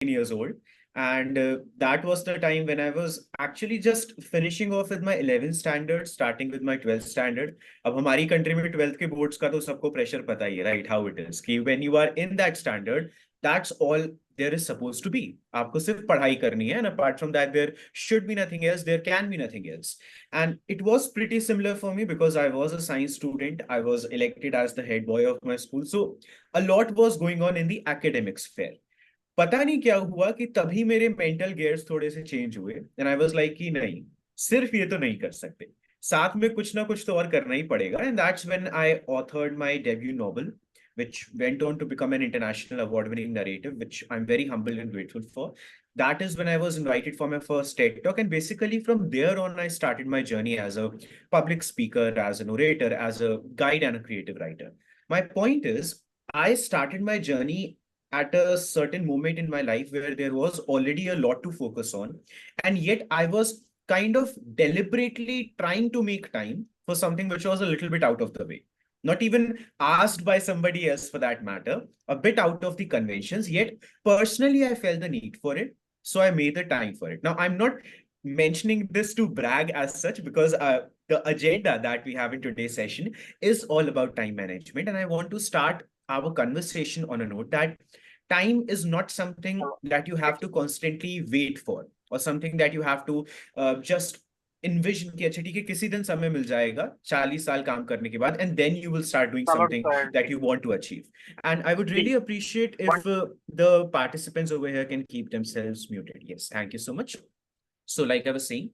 years old. And that was the time when I was actually just finishing off with my 11th standard, starting with my 12th standard. अब हमारी country में 12th के boards का तो सबको pressure पता ही है, right? How it is कि when you are in that standard, that's all there is supposed to be. आपको सिर्फ पढ़ाई करनी है, and apart from that, there should be nothing else. There can be nothing else. And it was pretty similar for me because I was a science student. I was elected as the head boy of my school. So a lot was going on in the academic sphere. पता नहीं क्या हुआ कि तभी मेरे mental gears थोड़े से change हुए एंड आई वाज लाइक कि नहीं, सिर्फ ये तो नहीं कर सकते, साथ में कुछ ना कुछ तो और करना ही पड़ेगा. And that's when I authored my debut novel which went on to become an international award-winning narrative, which I'm very humble and grateful for. That is when I was invited for my first TED Talk, and basically from there on, I started my journey as a public speaker, as an orator, as a guide, and a creative writer. My point is, I started my journey at a certain moment in my life where there was already a lot to focus on. And yet I was kind of deliberately trying to make time for something which was a little bit out of the way. Not even asked by somebody else for that matter, a bit out of the conventions. Yet personally, I felt the need for it. So I made the time for it. Now, I'm not mentioning this to brag as such because the agenda that we have in today's session is all about time management. And I want to start our conversation on a note that time is not something that you have to constantly wait for or something that you have to just envision कि अच्छा ठीक है किसी दिन समय मिल जाएगा 40 साल काम करने के बाद and then you will start doing something that you want to achieve. And I would really appreciate if the participants over here can keep themselves muted. Yes, thank you so much. So like I was saying,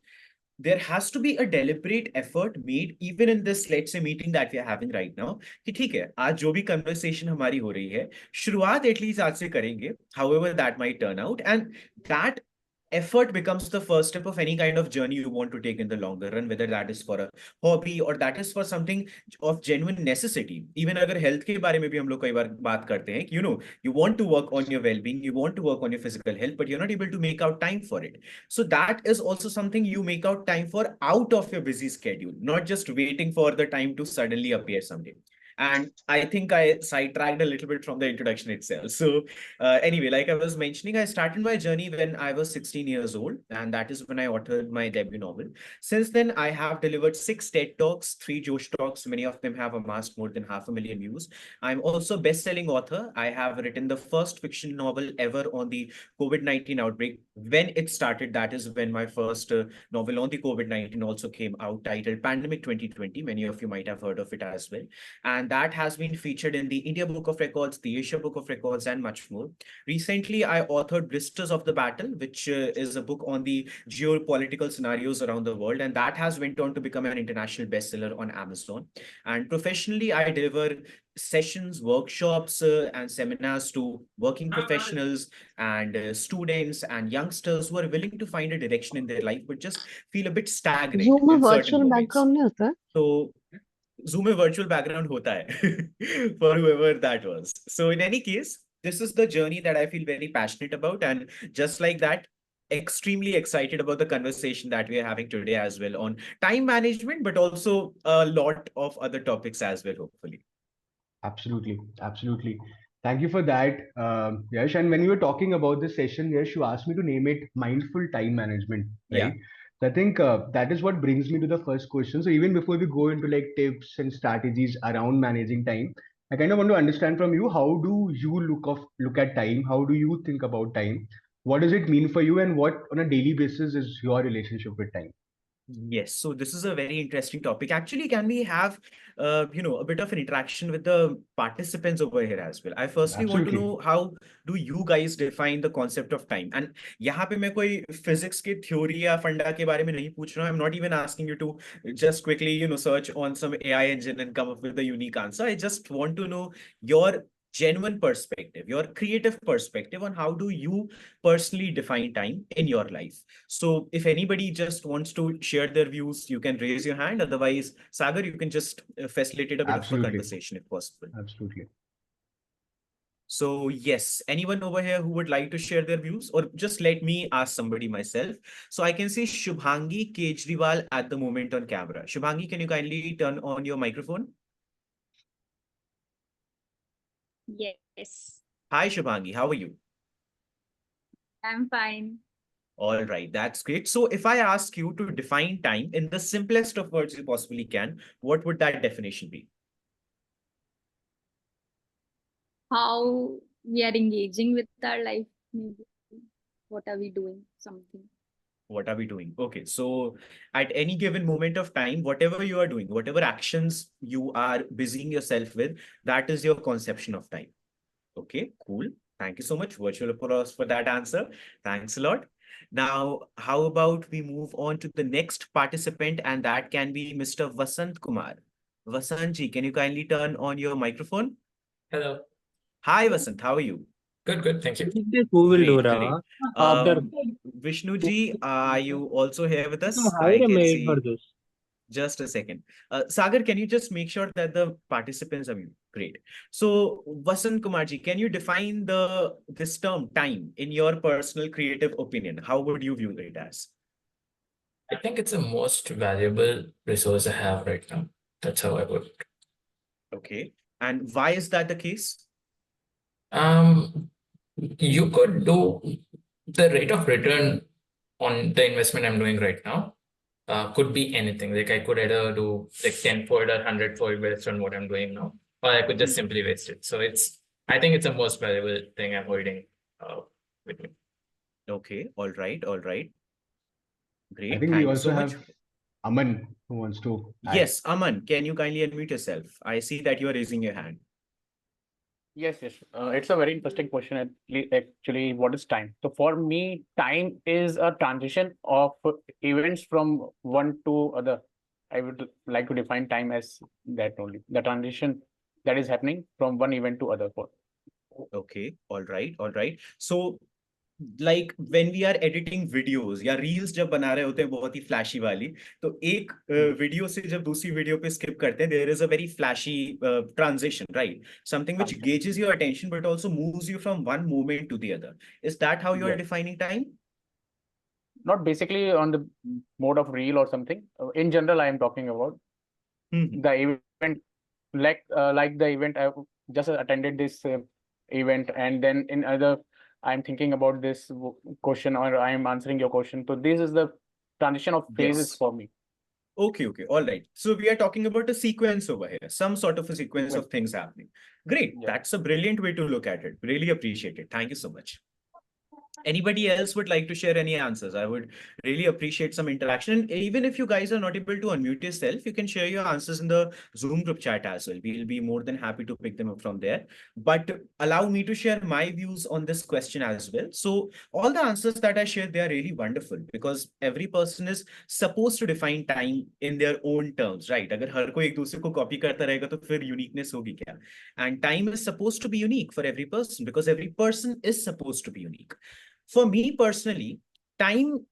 there has to be a deliberate effort made even in this, let's say, meeting that we are having right now कि ठीक है आज जो भी conversation हमारी हो रही है शुरुआत एटलीस्ट आज से करेंगे, however that might turn out. And that effort becomes the first step of any kind of journey you want to take in the longer run, whether that is for a hobby or that is for something of genuine necessity. Even अगर health के बारे में भी हम लोग कई बार बात करते हैं कि you want to work on your well-being, you want to work on your physical health, but you're not able to make out time for it. So that is also something you make out time for out of your busy schedule, not just waiting for the time to suddenly appear someday. And I think I sidetracked a little bit from the introduction itself. So anyway, like I was mentioning, I started my journey when I was 16 years old, and that is when I authored my debut novel. Since then, I have delivered 6 TED Talks, 3 Josh Talks. Many of them have amassed more than 500,000 views. I'm also a best-selling author. I have written the first fiction novel ever on the COVID-19 outbreak. When it started, that is when my first novel on the COVID-19 also came out, titled Pandemic 2020. Many of you might have heard of it as well. And that has been featured in the India Book of Records, the Asia Book of Records, and much more. Recently, I authored Blisters of the Battle, which is a book on the geopolitical scenarios around the world, and that has went on to become an international bestseller on Amazon. And professionally, I deliver sessions, workshops, and seminars to working professionals and students and youngsters who are willing to find a direction in their life but just feel a bit stagnant zoom में in certain virtual moments. Background नहीं होता है? So Zoom में virtual background होता है for whoever that was. So in any case, this is the journey that I feel very passionate about, and just like that, extremely excited about the conversation that we are having today as well on time management, but also a lot of other topics as well, hopefully. Absolutely, absolutely. Thank you for that, Yash. And when we were talking about this session, Yash, you asked me to name it mindful time management, Yeah. right? So I think that is what brings me to the first question. So even before we go into like tips and strategies around managing time, I kind of want to understand from you, how do you look at time? How do you think about time? What does it mean for you, and what on a daily basis is your relationship with time? Yes, so this is a very interesting topic. Actually, can we have, a bit of an interaction with the participants over here as well? I firstly want to Absolutely. know, how do you guys define the concept of time? And यहाँ पे मैं कोई physics के theory या फंडा के बारे में नहीं पूछ रहा हूँ. I'm not even asking you to just quickly, search on some AI engine and come up with a unique answer. I just want to know your genuine perspective, your creative perspective on how do you personally define time in your life. So if anybody just wants to share their views, you can raise your hand. Otherwise, Sagar, you can just facilitate a bit of a Absolutely. conversation if possible. Absolutely. So yes, anyone over here who would like to share their views, or just let me ask somebody myself. So I can see Shubhangi Kejriwal at the moment on camera. Shubhangi, can you kindly turn on your microphone? Yes. Hi, Shubhangi. How are you? I'm fine. All right, that's great. So if I ask you to define time in the simplest of words you possibly can, what would that definition be? How we are engaging with our life, maybe. What are we doing? Something. What are we doing? Okay, so at any given moment of time, whatever you are doing, whatever actions you are busying yourself with, that is your conception of time. Okay, cool. Thank you so much. Virtual applause for that answer. Thanks a lot. Now, how about we move on to the next participant, and that can be Mr. Vasant Kumar. Vasant ji, can you kindly turn on your microphone? Hello. Hi, Vasant. How are you? Good, thank you. Who will do Great, great. after Vishnu ji, are you also here with us? I hire a can maid for see. this? Just a second. Sagar, can you just make sure that the participants are mute? Great. So, Vasant Kumarji, can you define this term time in your personal creative opinion? How would you view it as? I think it's the most valuable resource I have right now. That's how I would. Okay. And why is that the case? You could do the rate of return on the investment I'm doing right now. Could be anything. Like I could either do like 10-fold or 100-fold based on what I'm doing now, or I could just simply waste it. So I think it's the most valuable thing I'm holding with me. Okay. All right. All right. I Great. think we Thank you also so much. have Aman who wants to add. Yes, Aman, can you kindly unmute yourself? I see that you are raising your hand. Yes, yes. It's a very interesting question. Actually, what is time? So for me, time is a transition of events from one to other. I would like to define time as that only. The transition that is happening from one event to other. Okay. All right. All right. So like when we are editing videos या reels जब बना रहे होते हैं बहुत ही flashy वाली तो एक वीडियो से जब दूसरी वीडियो पे skip करते हैं there is a very flashy transition, right? Something which gauges your attention but also moves you from one moment to the other. Is that how you are Yes. defining time? Not basically on the mode of reel or something. In general, I am talking about the event, like the event I just attended this event, and then in other, I'm thinking about this question or I'm answering your question. So this is the transition of phases Yes. for me. Okay, okay. All right. So we are talking about a sequence over here, some sort of a sequence of Sequence. things happening. Great. Yeah. That's a brilliant way to look at it. Really appreciate it. Thank you so much. Anybody else would like to share any answers? I would really appreciate some interaction. And even if you guys are not able to unmute yourself, you can share your answers in the Zoom group chat as well. We'll be more than happy to pick them up from there. But allow me to share my views on this question as well. So all the answers that I shared, they are really wonderful because every person is supposed to define time in their own terms, right? अगर हर कोई एक दूसरे को copy करता रहेगा तो फिर uniqueness होगी क्या? And time is supposed to be unique for every person because every person is supposed to be unique. For me personally, time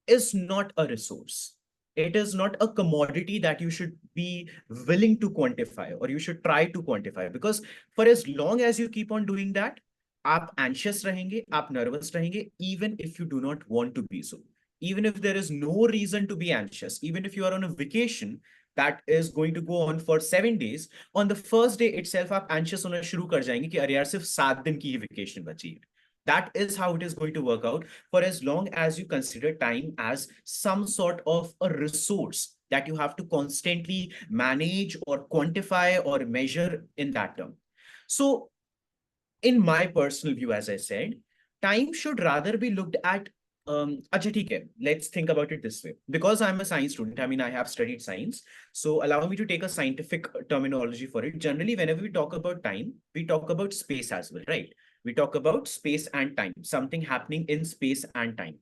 is not a resource. It is not a commodity that you should be willing to quantify or you should try to quantify because for as long as you keep on doing that, आप anxious रहेंगे, आप nervous रहेंगे, even if you do not want to be so. Even if there is no reason to be anxious, even if you are on a vacation that is going to go on for 7 days, on the first day itself, आप anxious होना शुरू कर जाएंगे कि अरे यार सिर्फ 7 दिन की ही vacation बची है. That is how it is going to work out for as long as you consider time as some sort of a resource that you have to constantly manage or quantify or measure in that term. So in my personal view, as I said, time should rather be looked at. Acha, theek hai. Let's think about it this way. Because I'm a science student, I mean, I have studied science. So allow me to take a scientific terminology for it. Generally, whenever we talk about time, we talk about space as well, right? We talk about space and time, something happening in space and time.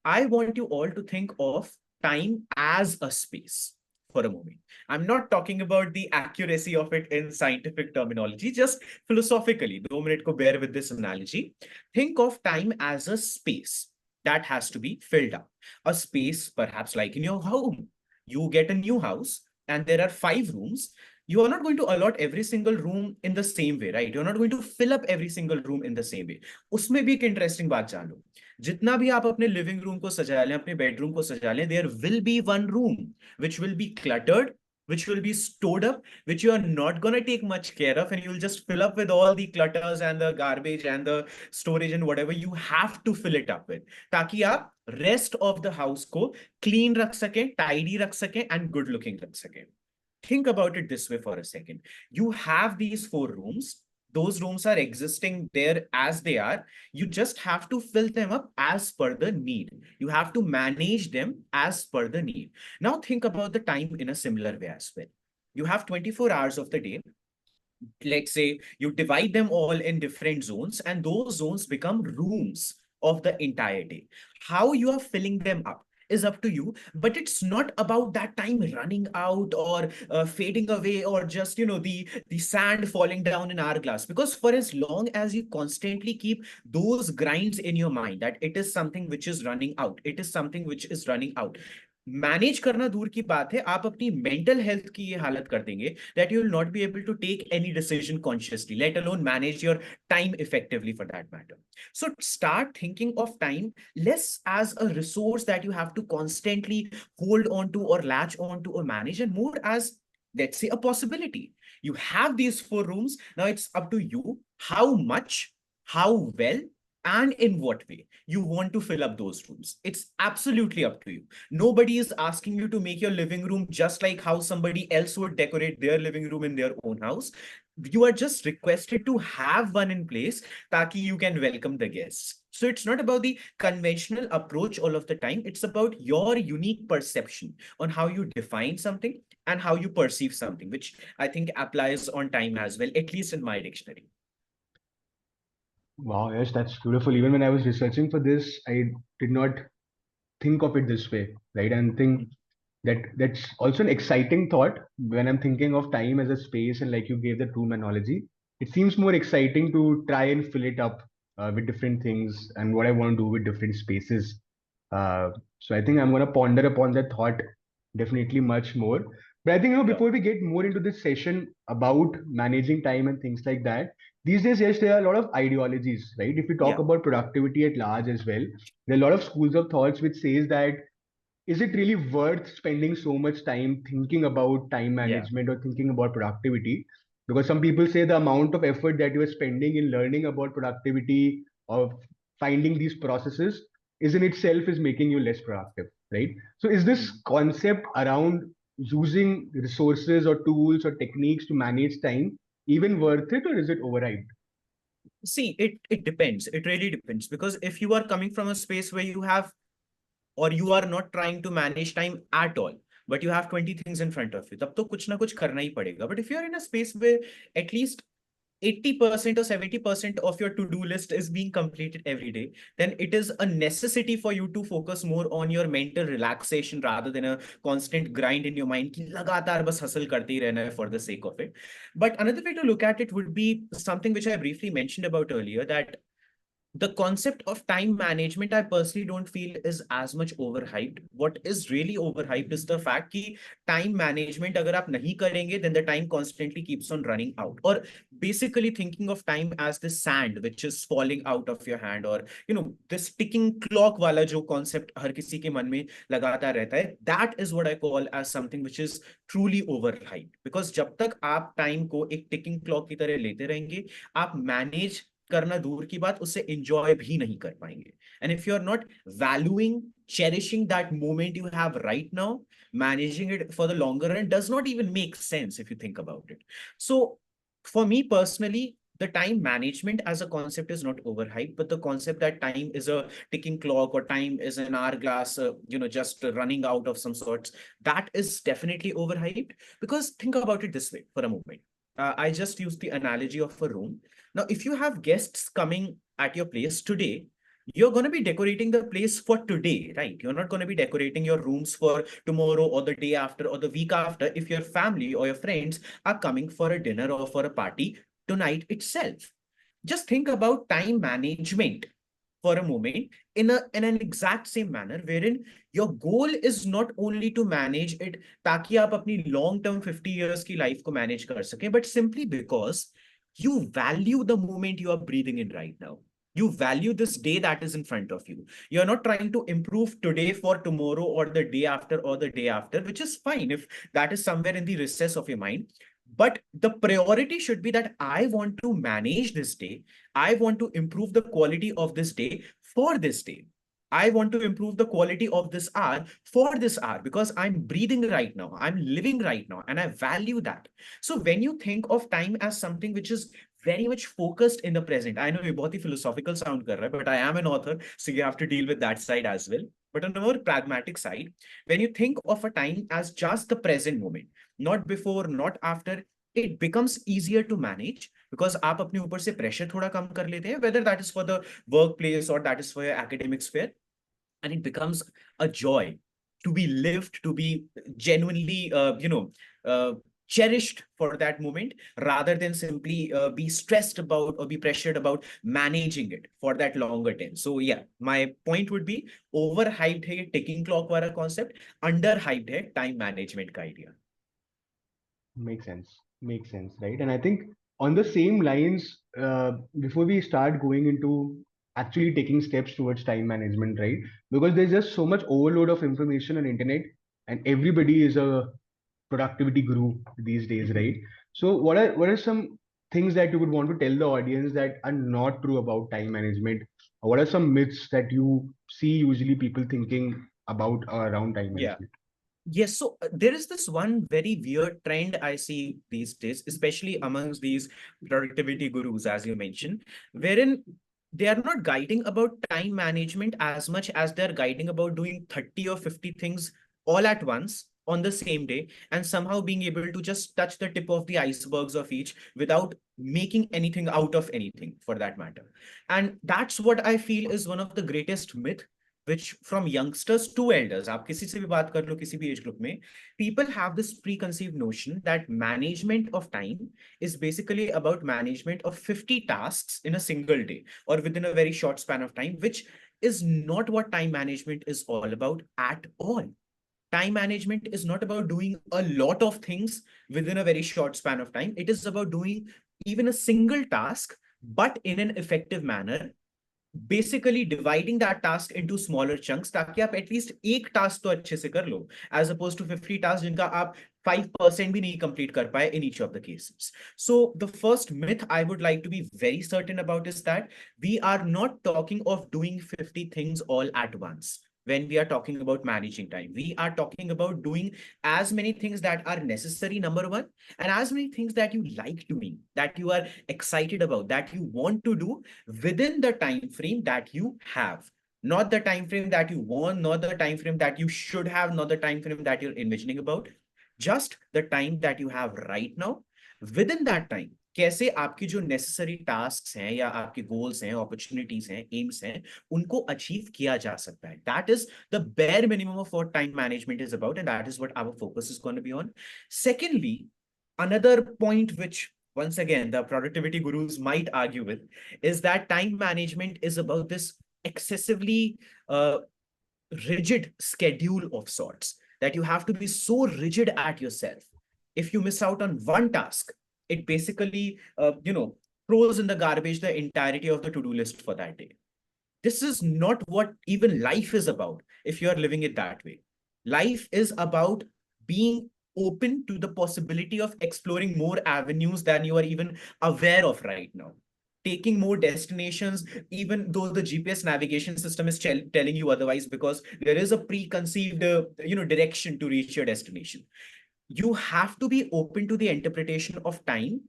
I want you all to think of time as a space for a moment. I'm not talking about the accuracy of it in scientific terminology, just philosophically. 2 minute ko bear with this analogy. Think of time as a space that has to be filled up. A space, perhaps like in your home. You get a new house and there are 5 rooms. You are not going to allot every single room in the same way, right? You're not going to fill up every single room in the same way. उसमें भी एक interesting बात जान लो. जितना भी आप अपने living room को सजा लें, अपने बेडरूम को सजा लें, there will be one room which will be cluttered, which will be stored up, which you are not going to take much care of, and you'll just fill up with all the clutters and the garbage and the storage and whatever you have to fill it up with, ताकि आप rest of the house को clean रख सकें, tidy रख सकें and good looking रख सकें. Think about it this way for a second. You have these 4 rooms. Those rooms are existing there as they are. You just have to fill them up as per the need. You have to manage them as per the need. Now think about the time in a similar way as well. You have 24 hours of the day. Let's say you divide them all in different zones, and those zones become rooms of the entire day. How you are filling them up is up to you, but it's not about that time running out or fading away, or just the sand falling down in hourglass. Because for as long as you constantly keep those grinds in your mind that it is something which is running out, it is something which is running out, manage करना दूर की बात है, आप अपनी mental health की ये हालत कर देंगे that you will not be able to take any decision consciously, let alone manage your time effectively for that matter. So start thinking of time less as a resource that you have to constantly hold on to or latch on to or manage, and more as, let's say, a possibility. You have these 4 rooms. Now it's up to you how much, how well, and in what way you want to fill up those rooms. It's absolutely up to you. Nobody is asking you to make your living room just like how somebody else would decorate their living room in their own house. You are just requested to have one in place taki you can welcome the guests. So it's not about the conventional approach all of the time. It's about your unique perception on how you define something and how you perceive something, which I think applies on time as well, at least in my dictionary. Wow, yes, that's beautiful. Even when I was researching for this, I did not think of it this way, right? And think that that's also an exciting thought when I'm thinking of time as a space, and like you gave the room analogy, it seems more exciting to try and fill it up with different things and what I want to do with different spaces. So I think I'm going to ponder upon that thought definitely much more. But I think before we get more into this session about managing time and things like that, these days, yes, there are a lot of ideologies, right? If we talk about productivity at large as well, there are a lot of schools of thoughts which says that is it really worth spending so much time thinking about time management or thinking about productivity? Because some people say the amount of effort that you are spending in learning about productivity or finding these processes is in itself is making you less productive, right? So is this concept around using resources or tools or techniques to manage time even worth it, or is it overhyped? See, it depends. It really depends. Because if you are coming from a space where you have, or you are not trying to manage time at all, but you have 20 things in front of you, तब तो कुछ ना कुछ करना ही पड़ेगा. But if you are in a space where at least 80% or 70% of your to-do list is being completed every day, then it is a necessity for you to focus more on your mental relaxation rather than a constant grind in your mind कि लगातार बस hustle करते ही रहना है for the sake of it. But another way to look at it would be something which I briefly mentioned about earlier, that the concept of time management, I personally don't feel is as much overhyped. What is really overhyped is the fact that time management, agar aap nahi karenge, then the time constantly keeps on running out. Or basically thinking of time as the sand which is falling out of your hand, or this ticking clock wala jo concept har kisi ke man mein lagata rehta hai, that is what I call as something which is truly overhyped. Because jab tak aap time ko ek ticking clock ki tarah lete rahenge, aap manage करना दूर की बात, उससे enjoy भी नहीं कर पाएंगे. And if you're not valuing, cherishing that moment you have right now, managing it for the longer run does not even make sense if you think about it. So for me personally, the time management as a concept is not overhyped, but the concept that time is a ticking clock or time is an hourglass, just running out of some sorts, that is definitely overhyped. Because think about it this way for a moment. I just used the analogy of a room. Now, if you have guests coming at your place today, you're going to be decorating the place for today, right? You're not going to be decorating your rooms for tomorrow or the day after or the week after if your family or your friends are coming for a dinner or for a party tonight itself. Just think about time management for a moment in an exact same manner, wherein your goal is not only to manage it ताकि आप अपनी long term 50 years की life को manage कर सकें, but simply because you value the moment you are breathing in right now. You value this day that is in front of you. You're not trying to improve today for tomorrow or the day after or the day after, which is fine if that is somewhere in the recess of your mind. But the priority should be that I want to manage this day. I want to improve the quality of this day for this day. I want to improve the quality of this hour for this hour because I'm breathing right now. I'm living right now and I value that. So when you think of time as something which is very much focused in the present, I know ये बहुत ही philosophical sound कर रहा है, but I am an author, so you have to deal with that side as well. But on a more pragmatic side, when you think of a time as just the present moment, not before, not after, it becomes easier to manage because आप अपने ऊपर से pressure थोड़ा कम कर लेते हैं, whether that is for the workplace or that is for your academic sphere, and it becomes a joy to be lived, to be genuinely, cherished for that moment rather than simply be stressed about or be pressured about managing it for that longer term. So yeah, my point would be overhyped है ये ticking clock वाला concept, underhyped है time management का idea. Makes sense, right? And I think on the same lines, before we start going into actually taking steps towards time management, right? Because there's just so much overload of information on internet, and everybody is a productivity guru these days, right? So what are some things that you would want to tell the audience that are not true about time management? Or what are some myths that you see usually people thinking about around time Yeah. management? Yes, so there is this one very weird trend I see these days, especially amongst these productivity gurus, as you mentioned, wherein they are not guiding about time management as much as they're guiding about doing 30 or 50 things all at once on the same day and somehow being able to just touch the tip of the icebergs of each without making anything out of anything for that matter. And that's what I feel is one of the greatest myth which from youngsters to elders, आप किसी से भी बात कर लो किसी भी age group में, people have this preconceived notion that management of time is basically about management of 50 tasks in a single day or within a very short span of time, which is not what time management is all about at all. Time management is not about doing a lot of things within a very short span of time. It is about doing even a single task, but in an effective manner, basically dividing that task into smaller chunks ताकि आप at least एक task तो अच्छे से कर लो as opposed to 50 tasks जिनका आप 5% भी नहीं complete कर पाए in each of the cases. So the first myth I would like to be very certain about is that we are not talking of doing 50 things all at once. When we are talking about managing time, we are talking about doing as many things that are necessary, number one, and as many things that you like doing, that you are excited about, that you want to do within the time frame that you have, not the time frame that you want, not the time frame that you should have, not the time frame that you're envisioning about, just the time that you have right now. Within that time, कैसे आपकी जो necessary tasks हैं या आपके goals हैं, opportunities हैं, AIIMS हैं, उनको अचीव किया जा सकता है. That is the bare minimum of what time management is about, and that is what our focus is going to be on. Secondly, another point which once again the productivity gurus might argue with is that time management is about this excessively rigid schedule of sorts, that you have to be so rigid at yourself. If you miss out on one task, it basically throws in the garbage the entirety of the to-do list for that day. This is not what even life is about if you are living it that way. Life is about being open to the possibility of exploring more avenues than you are even aware of right now. Taking more destinations, even though the GPS navigation system is telling you otherwise, because there is a preconceived direction to reach your destination. You have to be open to the interpretation of time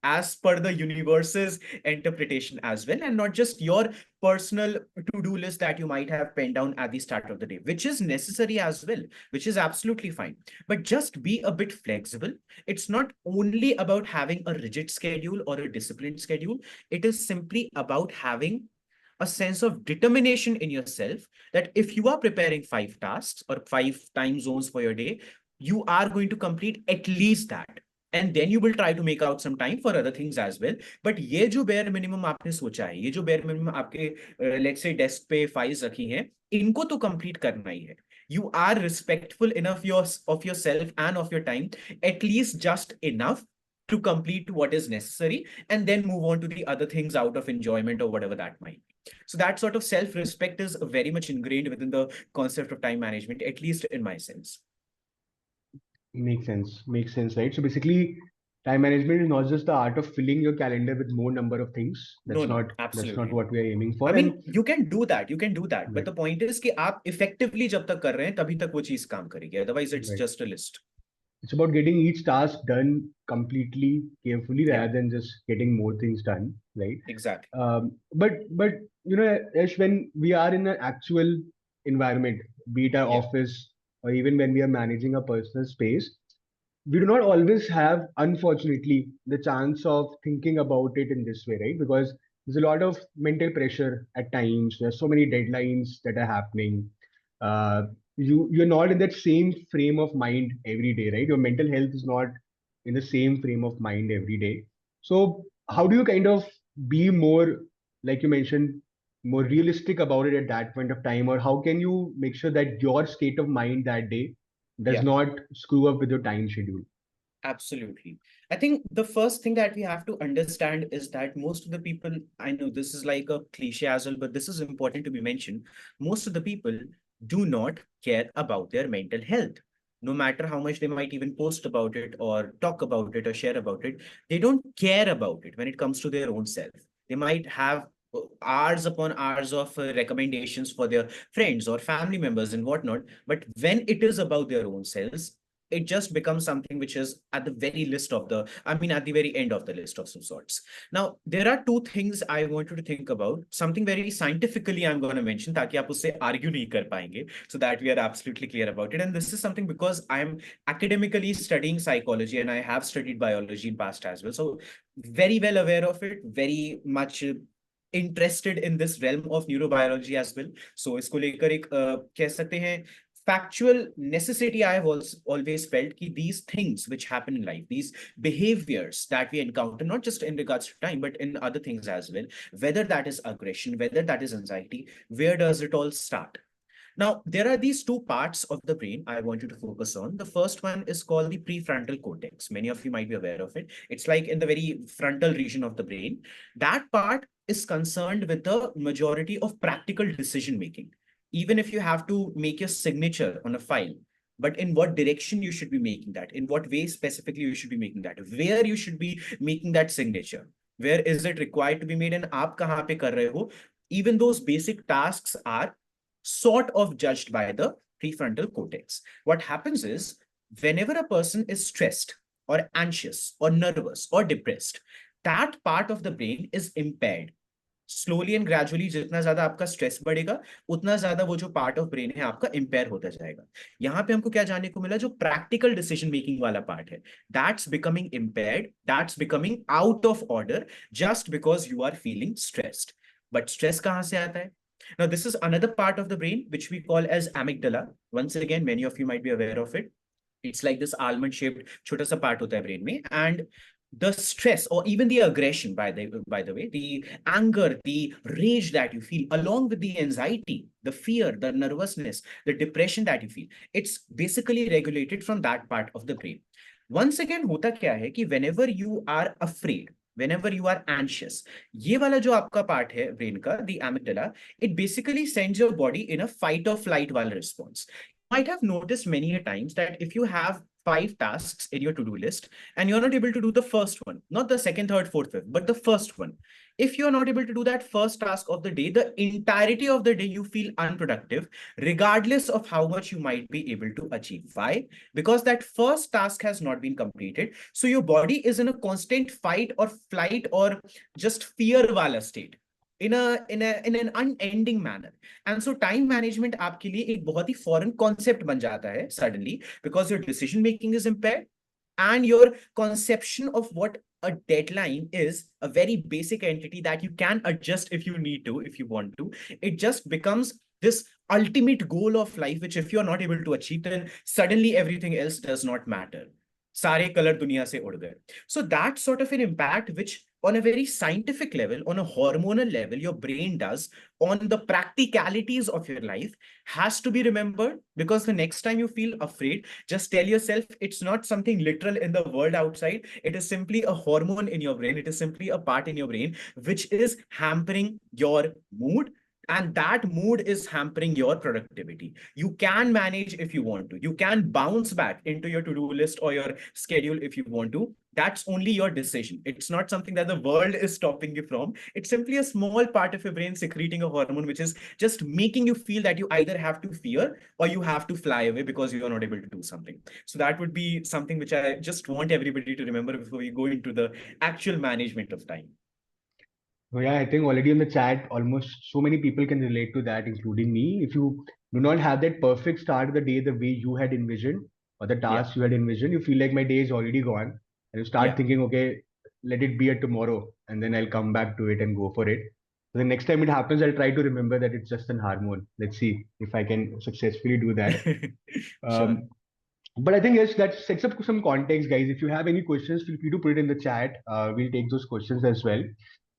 as per the universe's interpretation as well, and not just your personal to-do list that you might have penned down at the start of the day, which is necessary as well, which is absolutely fine. But just be a bit flexible. It's not only about having a rigid schedule or a disciplined schedule. It is simply about having a sense of determination in yourself that if you are preparing 5 tasks or 5 time zones for your day, you are going to complete at least that. And then you will try to make out some time for other things as well. But ये जो bare minimum आपने सोचा है, ये जो bare minimum आपके let's say desk पे files रखी हैं, इनको तो complete करना ही है. You are respectful enough of yourself and of your time, at least just enough to complete what is necessary, and then move on to the other things out of enjoyment or whatever that might be. So that sort of self-respect is very much ingrained within the concept of time management, at least in my sense. Makes sense. Makes sense, right? So basically, time management is not just the art of filling your calendar with more number of things. No, no, That's absolutely. not what we are aiming I for. mean, And you can do that, but right, the point is कि आप effectively जब तक कर रहे हैं तभी तक वो चीज काम करेगी. Otherwise, it's right. just a list. It's about getting each task done completely, carefully, Yeah. rather than just getting more things done, right? Exactly. But you know, Yash, when we are in an actual environment, be it our Yeah. office or even when we are managing a personal space, we do not always have, unfortunately, the chance of thinking about it in this way, right? Because there's a lot of mental pressure at times. There's so many deadlines that are happening. Uh, you're not in that same frame of mind every day, right? Your mental health is not in the same frame of mind every day. So how do you kind of be more, like you mentioned, more realistic about it at that point of time, or how can you make sure that your state of mind that day does Yeah. not screw up with your time schedule? Absolutely. I think the first thing that we have to understand is that most of the people, I know this is like a cliche as well, but this is important to be mentioned. Most of the people do not care about their mental health. No matter how much they might even post about it or talk about it or share about it, they don't care about it when it comes to their own self. They might have hours upon hours of recommendations for their friends or family members and whatnot. But when it is about their own selves, it just becomes something which is at the very list of the, I mean, at the very end of the list of some sorts. Now, there are two things I want you to think about. Something very scientifically I'm going to mention, ताकि आप उससे argue नहीं कर पाएंगे, so that we are absolutely clear about it. And this is something because I'm academically studying psychology and I have studied biology in past as well. So very well aware of it, very much interested in this realm of neurobiology as well. So इसको लेकर एक कह सकते हैं factual necessity I have always felt कि these things which happen in life, these behaviors that we encounter, not just in regards to time, but in other things as well, whether that is aggression, whether that is anxiety, where does it all start? Now, there are these two parts of the brain I want you to focus on. The first one is called the prefrontal cortex. Many of you might be aware of it. It's like in the very frontal region of the brain. That part is concerned with the majority of practical decision making. Even if you have to make your signature on a file, but in what direction you should be making that, in what way specifically you should be making that, where you should be making that signature, where is it required to be made, and aap kahan pe kar rahe ho, even those basic tasks are sort of judged by the prefrontal cortex. What happens is, whenever a person is stressed or anxious or nervous or depressed, that part of the brain is impaired. Slowly and gradually जितना ज्यादा आपका stress बढ़ेगा, उतना ज्यादा वो जो part of brain है आपका इंपेयर होता जाएगा. यहाँ पे हमको क्या जानने को मिला, जो प्रैक्टिकल डिसीजन मेकिंग वाला पार्ट है, that's becoming impaired, that's becoming out of order just because you are feeling stressed. But stress कहाँ से आता है? Now, this is another part of the brain which we call as amygdala. Once again, many of you might be aware of it. It's like this almond-shaped छोटा सा part होता है brain में, and the stress or even the aggression, by the way, the anger, the rage that you feel, along with the anxiety, the fear, the nervousness, the depression that you feel, it's basically regulated from that part of the brain. Once again, होता क्या है कि whenever you are afraid, whenever you are anxious, ये वाला जो आपका part है brain का, the amygdala, it basically sends your body in a fight or flight वाला response. You might have noticed many a times that if you have 5 tasks in your to-do list and you're not able to do the first one, not the second, third, fourth, fifth, but the first one. If you're not able to do that first task of the day, the entirety of the day you feel unproductive, regardless of how much you might be able to achieve. Why? Because that first task has not been completed. So your body is in a constant fight or flight or just fear wala state. In an unending manner. And so time management आपके लिए एक बहुत ही foreign concept बन जाता है suddenly, because your decision making is impaired and your conception of what a deadline is a very basic entity that you can adjust if you need to, if you want to. It just becomes this ultimate goal of life, which if you're not able to achieve, then suddenly everything else does not matter. सारे colour दुनिया से उड़ गए. So that sort of an impact which on a very scientific level, on a hormonal level, your brain does on the practicalities of your life has to be remembered, because the next time you feel afraid, just tell yourself it's not something literal in the world outside. It is simply a hormone in your brain. It is simply a part in your brain which is hampering your mood. And that mood is hampering your productivity. You can manage if you want to. You can bounce back into your to-do list or your schedule if you want to. That's only your decision. It's not something that the world is stopping you from. It's simply a small part of your brain secreting a hormone, which is just making you feel that you either have to fear or you have to fly away because you are not able to do something. So that would be something which I just want everybody to remember before we go into the actual management of time. So yeah, I think already in the chat, almost so many people can relate to that, including me. If you do not have that perfect start of the day the way you had envisioned or the task you had envisioned, you feel like my day is already gone. And you start thinking, okay, let it be a tomorrow, and then I'll come back to it and go for it. So the next time it happens, I'll try to remember that it's just an hormone. Let's see if I can successfully do that. Sure. But I think yes, that sets up some context, guys. If you have any questions, feel free to put it in the chat. We'll take those questions as well.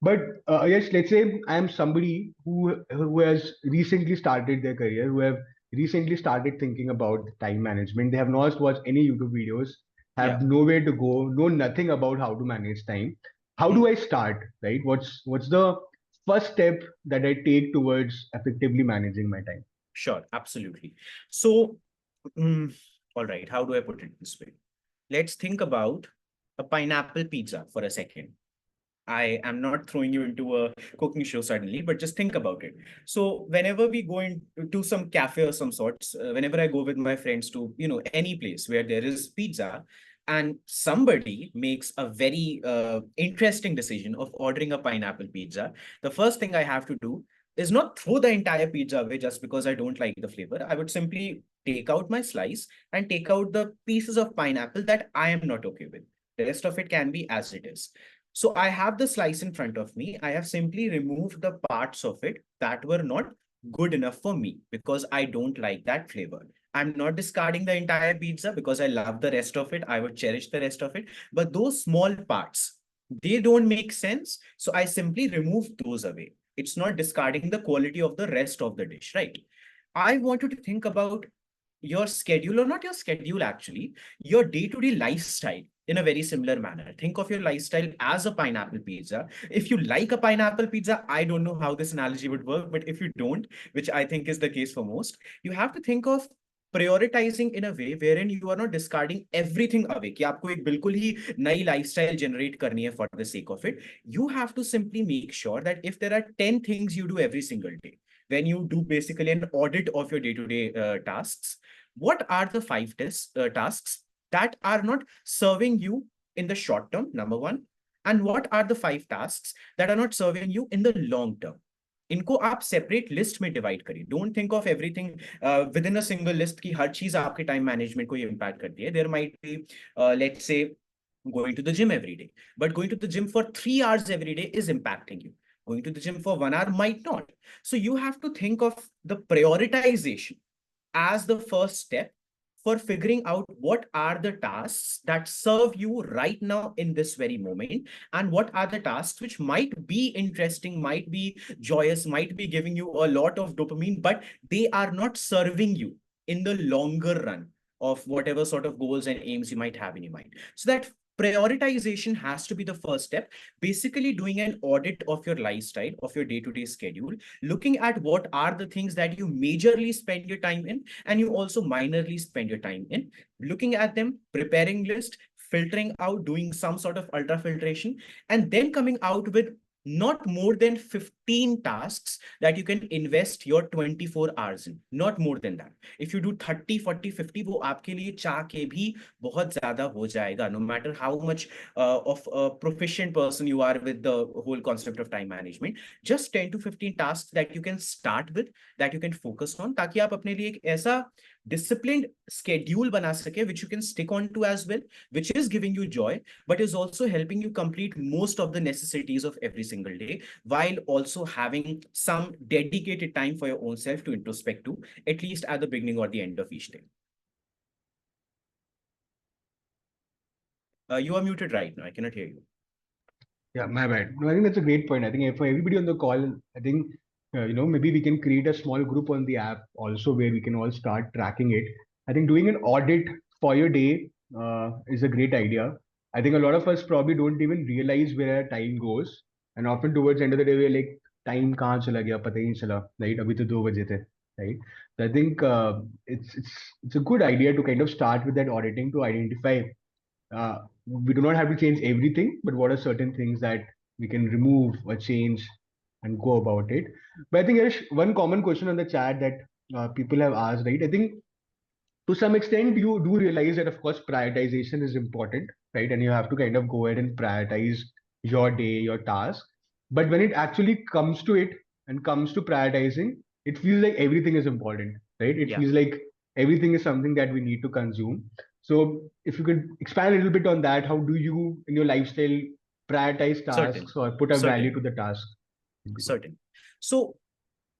But yes, let's say I am somebody who has recently started their career, who have recently started thinking about time management. They have not watched any YouTube videos, have nowhere to go, know nothing about how to manage time. How do I start? Right? What's the first step that I take towards effectively managing my time? Sure, absolutely. So, all right, how do I put it this way? Let's think about a pineapple pizza for a second. I am not throwing you into a cooking show suddenly, but just think about it. So whenever we go into some cafe or some sorts, whenever I go with my friends to, any place where there is pizza, and somebody makes a very interesting decision of ordering a pineapple pizza, the first thing I have to do is not throw the entire pizza away just because I don't like the flavor. I would simply take out my slice and take out the pieces of pineapple that I am not okay with. The rest of it can be as it is. So I have the slice in front of me. I have simply removed the parts of it that were not good enough for me because I don't like that flavor. I'm not discarding the entire pizza because I love the rest of it. I would cherish the rest of it. But those small parts, they don't make sense. So I simply remove those away. It's not discarding the quality of the rest of the dish, right? I want you to think about your schedule, or not your schedule actually, your day-to-day lifestyle in a very similar manner. Think of your lifestyle as a pineapple pizza. If you like a pineapple pizza, I don't know how this analogy would work, but if you don't, which I think is the case for most, you have to think of prioritizing in a way wherein you are not discarding everything away कि आपको एक बिल्कुल ही नई lifestyle generate करनी है for the sake of it. You have to simply make sure that if there are 10 things you do every single day, when you do basically an audit of your day-to-day tasks, what are the tasks that are not serving you in the short term, number one, and what are the 5 tasks that are not serving you in the long term? इनको आप separate list में divide करिए. Don't think of everything with in a single list की हर चीज आपके time management को impact करती है. There might be let's say going to the gym every day, but going to the gym for 3 hours every day is impacting you. Going to the gym for 1 hour might not. So you have to think of the prioritization as the first step for figuring out what are the tasks that serve you right now in this very moment, and what are the tasks which might be interesting, might be joyous, might be giving you a lot of dopamine, but they are not serving you in the longer run of whatever sort of goals and aims you might have in your mind. So that prioritization has to be the first step. Basically doing an audit of your lifestyle, of your day-to-day schedule, looking at what are the things that you majorly spend your time in and you also minorly spend your time in, looking at them, preparing list, filtering out, doing some sort of ultra filtration, and then coming out with not more than 15 tasks that you can invest your 24 hours in, not more than that. If you do 30, 40, 50, वो आपके लिए चाह के भी बहुत ज़्यादा हो जाएगा, no matter how much of a proficient person you are with the whole concept of time management. Just 10 to 15 tasks that you can start with, that you can focus on, ताकि आप अपने लिए एक ऐसा disciplined schedule बना सके, which you can stick on to as well, which is giving you joy, but is also helping you complete most of the necessities of every single day, while also having some dedicated time for your own self to introspect to, at least at the beginning or the end of each day. You are muted right now. I cannot hear you. Yeah, my bad. No, I think that's a great point. I think for everybody on the call, I think maybe we can create a small group on the app also where we can all start tracking it. I think doing an audit for your day is a great idea. I think a lot of us probably don't even realize where our time goes, and often towards the end of the day we're like, time kahan chala gaya, pata hi nahi chala, right? Abhi to 2 baje the, right? So I think it's a good idea to kind of start with that auditing to identify we do not have to change everything, but what are certain things that we can remove or change and go about it. But I think Yash, one common question on the chat that people have asked, right? I think to some extent you do realize that of course prioritization is important, right? And you have to kind of go ahead and prioritize your day, your task. But when it actually comes to it and comes to prioritizing, it feels like everything is important, right? It Yeah. feels like everything is something that we need to consume. So if you could expand a little bit on that, how do you in your lifestyle prioritize Certain. tasks or put a value Certain. to the task? Certain. So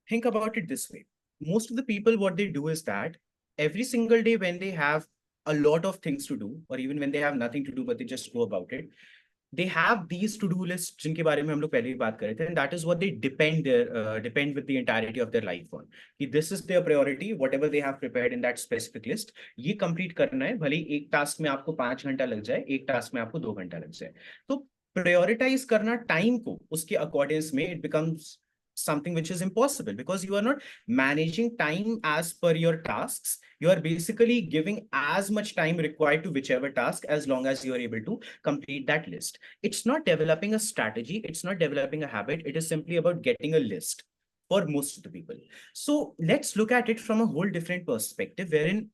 think about it this way. Most of the people, what they do is that every single day when they have a lot of things to do, or even when they have nothing to do, but they just go about it, they have these to-do lists जिनके बारे में हम लोग पहले ही बात कर रहे थे, and that is what they depend with the entirety of their life on. कि this is their priority, whatever they have prepared in that specific list, ये complete करना है, भले ही एक task में आपको 5 घंटा लग जाए, एक task में आपको 2 घंटा लग जाए. तो prioritize करना time को उसके accordance में it becomes something which is impossible because you are not managing time as per your tasks. You are basically giving as much time required to whichever task as long as you are able to complete that list. It's not developing a strategy. It's not developing a habit. It is simply about getting a list for most of the people. So let's look at it from a whole different perspective, wherein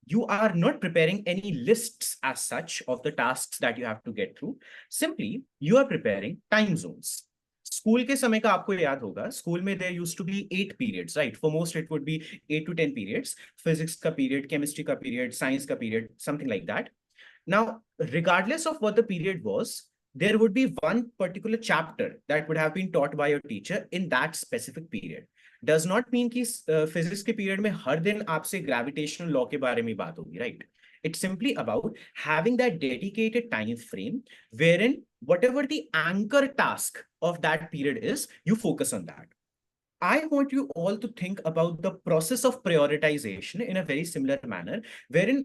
you are not preparing any lists as such of the tasks that you have to get through. Simply, you are preparing time zones. School के समय का आपको याद होगा, school में there used to be 8 periods, right? For most it would be 8 to 10 periods, physics का period, chemistry का period, science का period, something like that. Now, regardless of what the period was, there would be one particular chapter that would have been taught by your teacher in that specific period. Does not mean कि physics के period में हर दिन आपसे gravitational law के बारे में बात होगी, right? It's simply about having that dedicated time frame wherein whatever the anchor task of that period is, you focus on that. I want you all to think about the process of prioritization in a very similar manner, wherein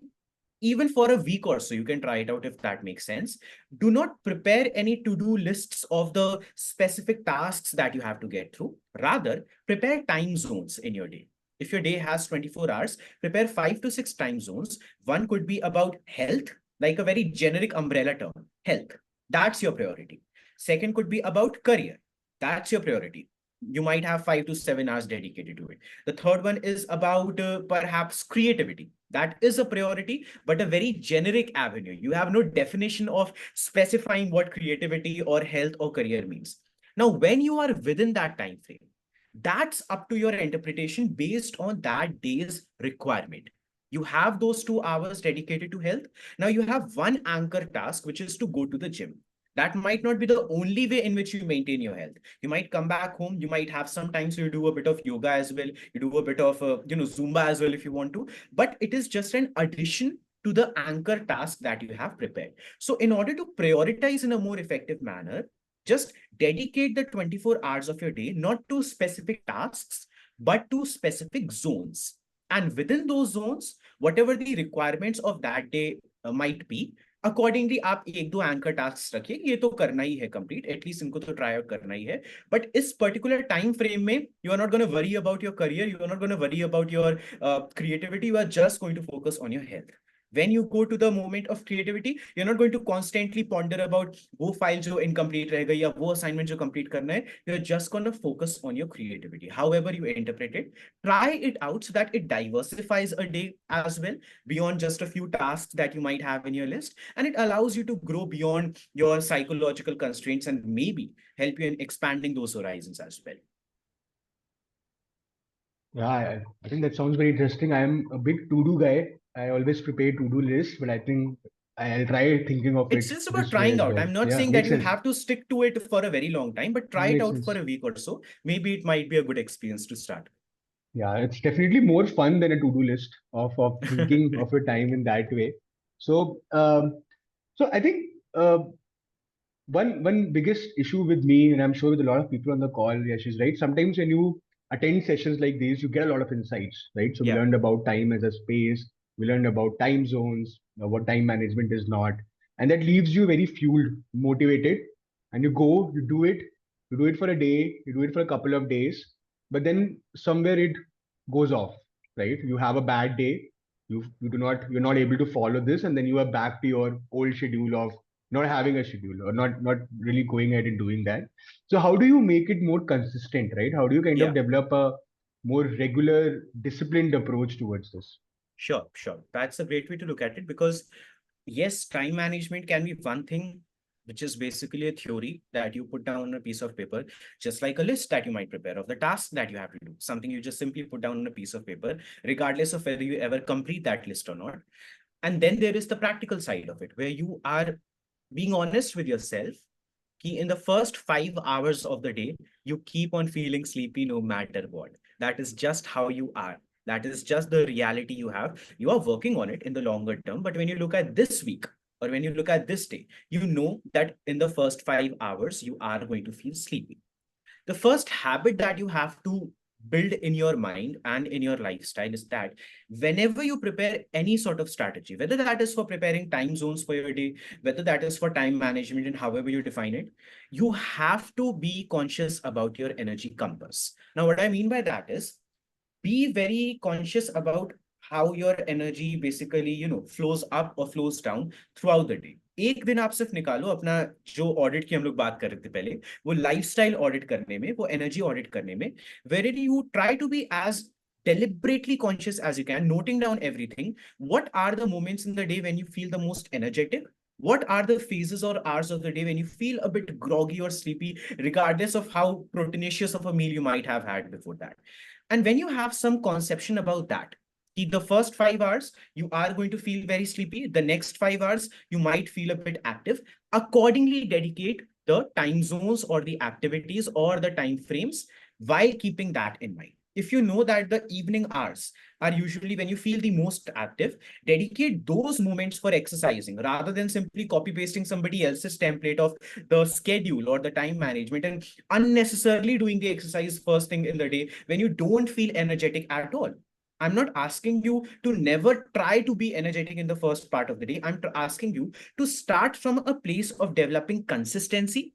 even for a week or so, you can try it out if that makes sense. Do not prepare any to-do lists of the specific tasks that you have to get through. Rather, prepare time zones in your day. If your day has 24 hours, prepare 5 to 6 time zones. One could be about health, like a very generic umbrella term, health. That's your priority. Second could be about career. That's your priority. You might have 5 to 7 hours dedicated to it. The third one is about perhaps creativity. That is a priority, but a very generic avenue. You have no definition of specifying what creativity or health or career means. Now, when you are within that time frame, that's up to your interpretation based on that day's requirement. You have those 2 hours dedicated to health. Now you have one anchor task, which is to go to the gym. That might not be the only way in which you maintain your health. You might come back home. You might have sometimes you do a bit of yoga as well. You do a bit of Zumba as well if you want to. But it is just an addition to the anchor task that you have prepared. So in order to prioritize in a more effective manner, just dedicate the 24 hours of your day not to specific tasks, but to specific zones. And within those zones, whatever the requirements of that day might be, accordingly आप एक दो anchor task रखिए, ये तो करना ही है complete, at least इनको तो ट्राई आउट करना ही है. बट इस पर्टिकुलर टाइम फ्रेम में you are not gonna worry about your career, you are not gonna worry about your creativity, you are just going to focus on your health. When you go to the moment of creativity, you're not going to constantly ponder about वो file जो incomplete रह गई या वो assignment जो complete करना है. You're just going to focus on your creativity. However you interpret it, try it out so that it diversifies a day as well beyond just a few tasks that you might have in your list, and it allows you to grow beyond your psychological constraints and maybe help you in expanding those horizons as well. Yeah, I think that sounds very interesting. I'm a big to-do guy. I always prepare to-do lists, but I think I'll try thinking of It's it just about this way trying as out. well. I'm not Yeah, saying that makes you sense. have to stick to it for a very long time, but try it Makes out sense. for a week or so. Maybe it might be a good experience to start. Yeah, it's definitely more fun than a to-do list of thinking of your time in that way. So, so I think one biggest issue with me, and I'm sure with a lot of people on the call, Yash, is right. Sometimes when you attend sessions like these, you get a lot of insights, right? So we Yeah. learned about time as a space, we learned about time zones, what time management is not, and that leaves you very fueled, motivated, and you go, you do it for a day, you do it for a couple of days, but then somewhere it goes off, right? You have a bad day, you're not able to follow this, and then you are back to your old schedule of not having a schedule or not really going ahead and doing that. So how do you make it more consistent, right? How do you kind Yeah. of develop a more regular disciplined approach towards this? Sure, sure. That's a great way to look at it, because yes, time management can be one thing, which is basically a theory that you put down on a piece of paper, just like a list that you might prepare of the tasks that you have to do, something you just simply put down on a piece of paper, regardless of whether you ever complete that list or not. And then there is the practical side of it, where you are being honest with yourself. In the first 5 hours of the day, you keep on feeling sleepy no matter what. That is just how you are. That is just the reality you have. You are working on it in the longer term. But when you look at this week, or when you look at this day, you know that in the first 5 hours, you are going to feel sleepy. The first habit that you have to build in your mind and in your lifestyle is that whenever you prepare any sort of strategy, whether that is for preparing time zones for your day, whether that is for time management and however you define it, you have to be conscious about your energy compass. Now, what I mean by that is, be very conscious about how your energy basically, flows up or flows down throughout the day. एक दिन आप सिर्फ निकालो अपना, जो audit की हम लोग बात कर रहे थे पहले, वो लाइफस्टाइल ऑडिट करने में, वो एनर्जी ऑडिट करने में, where you try to be as deliberately conscious as you can, noting down everything. What are the moments in the day when you feel the most energetic? What are the phases or hours of the day when you feel a bit groggy or sleepy, regardless of how proteinous of a meal you might have had before that? And when you have some conception about that, the first 5 hours, you are going to feel very sleepy. The next 5 hours, you might feel a bit active. Accordingly, dedicate the time zones or the activities or the time frames while keeping that in mind. If you know that the evening hours are usually when you feel the most active, dedicate those moments for exercising rather than simply copy pasting somebody else's template of the schedule or the time management and unnecessarily doing the exercise first thing in the day when you don't feel energetic at all. I'm not asking you to never try to be energetic in the first part of the day. I'm asking you to start from a place of developing consistency,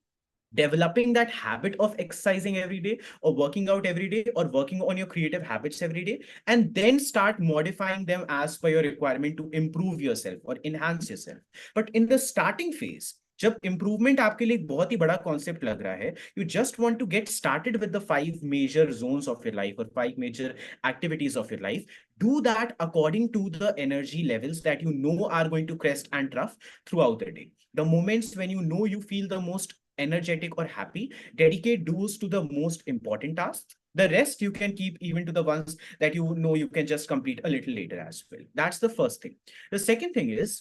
developing that habit of exercising every day or working out every day or working on your creative habits every day, and then start modifying them as per your requirement to improve yourself or enhance yourself. But in the starting phase, जब improvement आपके लिए एक बहुत ही बड़ा concept लग रहा है, you just want to get started with the 5 major zones of your life or 5 major activities of your life. Do that according to the energy levels that you know are going to crest and trough throughout the day. The moments when you know you feel the most energetic or happy, dedicate those to the most important tasks. The rest you can keep even to the ones that you know you can just complete a little later as well. That's the first thing. The second thing is,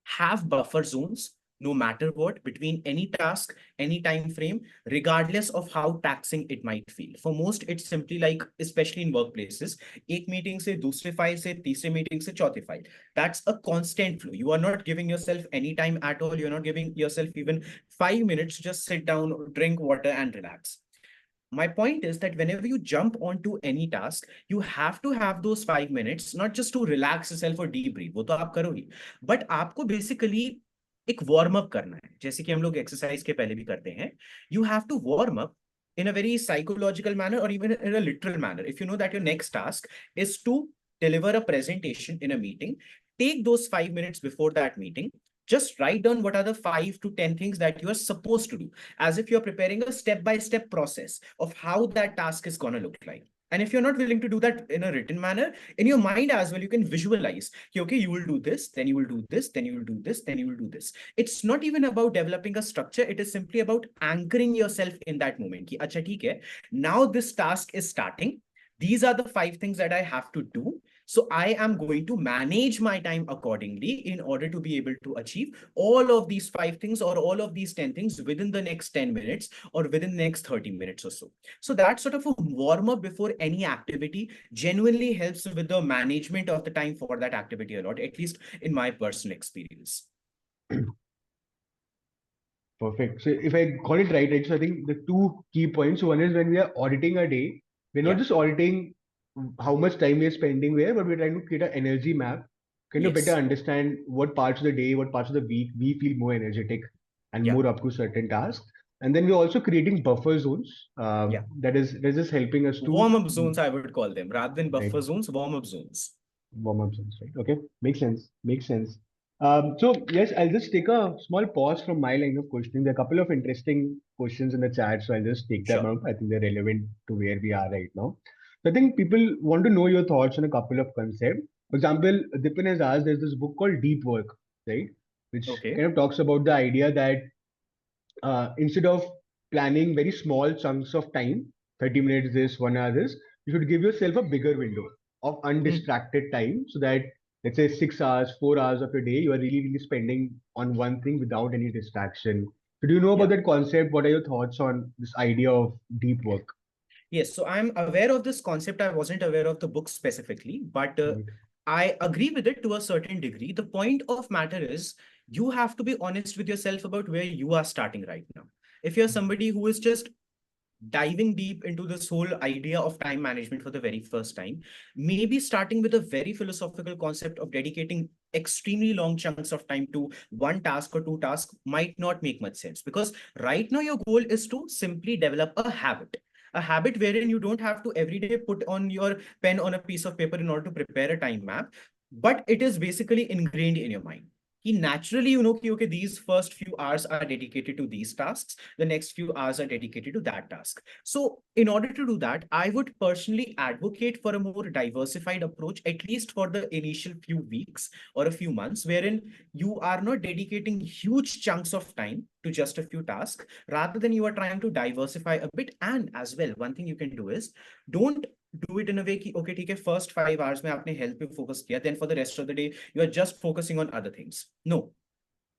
have buffer zones no matter what between any task, any time frame, regardless of how taxing it might feel. For most, it's simply like, especially in workplaces, एक meeting से दूसरे file से तीसरे meeting से चौथे file. That's a constant flow. You are not giving yourself any time at all. You're not giving yourself even 5 minutes to just sit down, drink water and relax. My point is that whenever you jump onto any task, you have to have those 5 minutes, not just to relax yourself or debrief, वो तो आप करो ही, but आपको basically एक warm up करना है, जैसे कि हम लोग एक्सरसाइज के पहले भी करते हैं. You have to warm up in a very psychological manner or even in a literal manner. If you know that your next task is to deliver a presentation in a meeting, take those 5 minutes before that meeting. Just write down what are the 5 to 10 things that you are supposed to do, as if you're preparing a step-by-step process of how that task is going to look like. And if you're not willing to do that in a written manner, in your mind as well, you can visualize, okay, you will do this, then you will do this, then you will do this, then you will do this. It's not even about developing a structure. It is simply about anchoring yourself in that moment. Ki, Acha, theek hai, now this task is starting. These are the 5 things that I have to do. So I am going to manage my time accordingly in order to be able to achieve all of these 5 things or all of these 10 things within the next 10 minutes or within the next 30 minutes or so. So that sort of a warm up before any activity genuinely helps with the management of the time for that activity a lot, at least in my personal experience. Perfect. So if I got it right, so I think the two key points. One is when we are auditing a day, we're not Yeah. just auditing how much time we're spending where, but we're trying to create an energy map, kind of better Yes. understand what parts of the day, what parts of the week we feel more energetic and Yeah. more up to certain tasks. And then we're also creating buffer zones. Yeah. That is just helping us to Warm-up zones, I would call them. Rather than right, buffer zones, warm-up zones. warm-up zones, right? Okay, makes sense. Makes sense. So yes, I'll just take a small pause from my line of questioning. There are a couple of interesting questions in the chat, so I'll just take them Sure. out. I think they're relevant to where we are right now. So I think people want to know your thoughts on a couple of concepts. For example, Dipin has asked, there's this book called Deep Work, right? Which Okay. kind of talks about the idea that instead of planning very small chunks of time, 30 minutes this, 1 hour this, you should give yourself a bigger window of Hmm. undistracted time so that, let's say, 6 hours, 4 hours of your day, you are really, really spending on one thing without any distraction. So, do you know about Yeah. that concept? What are your thoughts on this idea of deep work? Yes, so I'm aware of this concept. I wasn't aware of the book specifically, but Right. I agree with it to a certain degree. The point of matter is you have to be honest with yourself about where you are starting right now. If you're somebody who is just diving deep into this whole idea of time management for the very first time, maybe starting with a very philosophical concept of dedicating extremely long chunks of time to one task or two tasks might not make much sense, because right now your goal is to simply develop a habit wherein you don't have to every day put on your pen on a piece of paper in order to prepare a time map, but it is basically ingrained in your mind. He naturally, okay, these first few hours are dedicated to these tasks, the next few hours are dedicated to that task. So in order to do that, I would personally advocate for a more diversified approach, at least for the initial few weeks or a few months, wherein you are not dedicating huge chunks of time to just a few tasks. Rather than you are trying to diversify a bit. And as well, one thing you can do is don't do it in a way कि okay ठीक है first 5 hours में आपने health पे focus किया, then for the rest of the day you are just focusing on other things. No,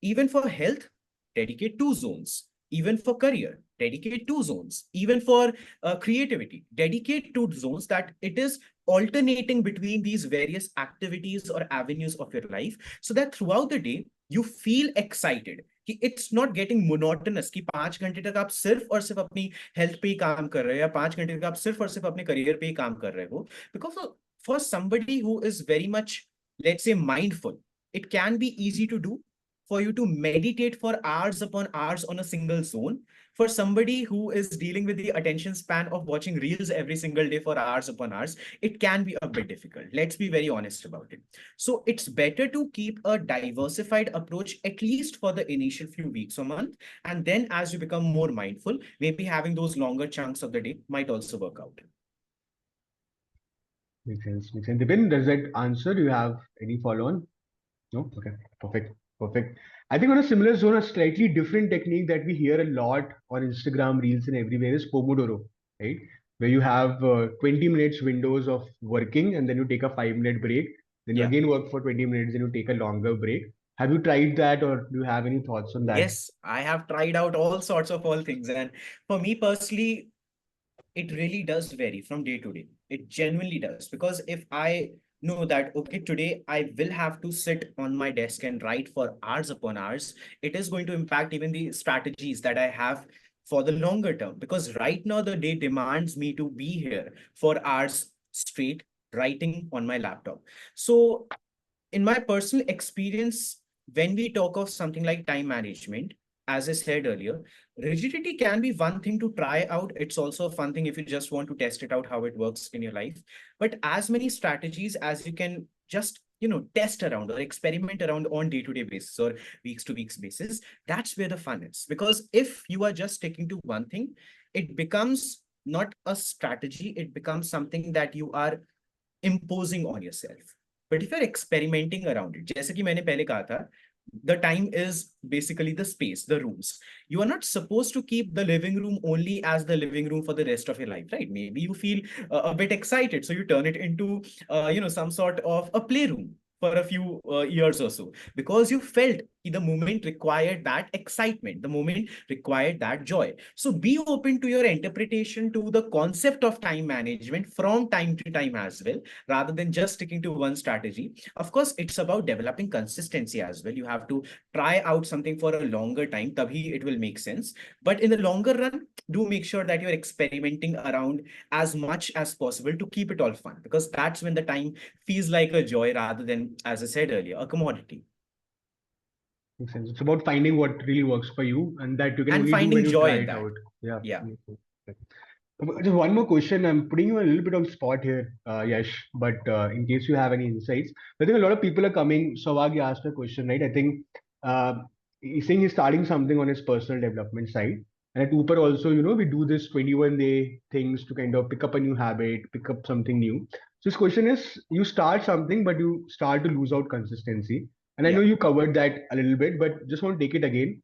even for health, dedicate 2 zones. Even for career, dedicate 2 zones. Even for creativity, dedicate 2 zones, that it is alternating between these various activities or avenues of your life, so that throughout the day you feel excited कि it's not getting monotonous कि 5 घंटे तक आप सिर्फ और सिर्फ अपनी health पे ही काम कर रहे हो, या 5 घंटे तक आप सिर्फ और सिर्फ अपने करियर पे ही काम कर रहे हो. Because for somebody who is very much, let's say, mindful, it can be easy to do for you to meditate for hours upon hours on a single zone. For somebody who is dealing with the attention span of watching reels every single day for hours upon hours, it can be a bit difficult. Let's be very honest about it. So it's better to keep a diversified approach, at least for the initial few weeks or month. And then as you become more mindful, maybe having those longer chunks of the day might also work out. Makes sense. Makes sense. Dipin, does that answer? Do you have any follow on? No? Okay. Perfect. Perfect. I think on a similar zone, a slightly different technique that we hear a lot on Instagram Reels and everywhere is Pomodoro, right? Where you have 20 minutes windows of working and then you take a 5 minute break. Then you Yeah. again work for 20 minutes, then you take a longer break. Have you tried that or do you have any thoughts on that? Yes, I have tried out all sorts of all things. And for me personally, it really does vary from day to day. It genuinely does. Because if I know that, okay, today I will have to sit on my desk and write for hours upon hours, it is going to impact even the strategies that I have for the longer term. Because right now, the day demands me to be here for hours straight, writing on my laptop. So in my personal experience, when we talk of something like time management, as I said earlier, rigidity can be one thing to try out. It's also a fun thing if you just want to test it out, how it works in your life. But as many strategies as you can just, test around or experiment around on day-to-day basis or weeks to weeks basis, that's where the fun is. Because if you are just sticking to one thing, it becomes not a strategy, it becomes something that you are imposing on yourself. But if you're experimenting around it, जैसे कि मैंने पहले कहा था, the time is basically the space, the rooms. You are not supposed to keep the living room only as the living room for the rest of your life, right? Maybe you feel a bit excited, so you turn it into, some sort of a playroom for a few years or so, because you felt the moment required that excitement, the moment required that joy. So be open to your interpretation to the concept of time management from time to time as well, rather than just sticking to one strategy. Of course, it's about developing consistency as well. You have to try out something for a longer time, tabhi it will make sense. But in the longer run, do make sure that you're experimenting around as much as possible to keep it all fun, because that's when the time feels like a joy rather than, as I said earlier, a commodity. Makes sense. It's about finding what really works for you and that you can And only do finding when you joy try in it that. out. Yeah. Yeah. Just one more question. I'm putting you a little bit on spot here, Yash, but in case you have any insights, I think a lot of people are coming. Savag asked a question, right? I think uh, he's saying he's starting something on his personal development side. And at Uber also, we do this 21-day things to kind of pick up a new habit, pick up something new. So his question is, you start something, but you start to lose out consistency. And I know Yeah. you covered that a little bit, but just want to take it again.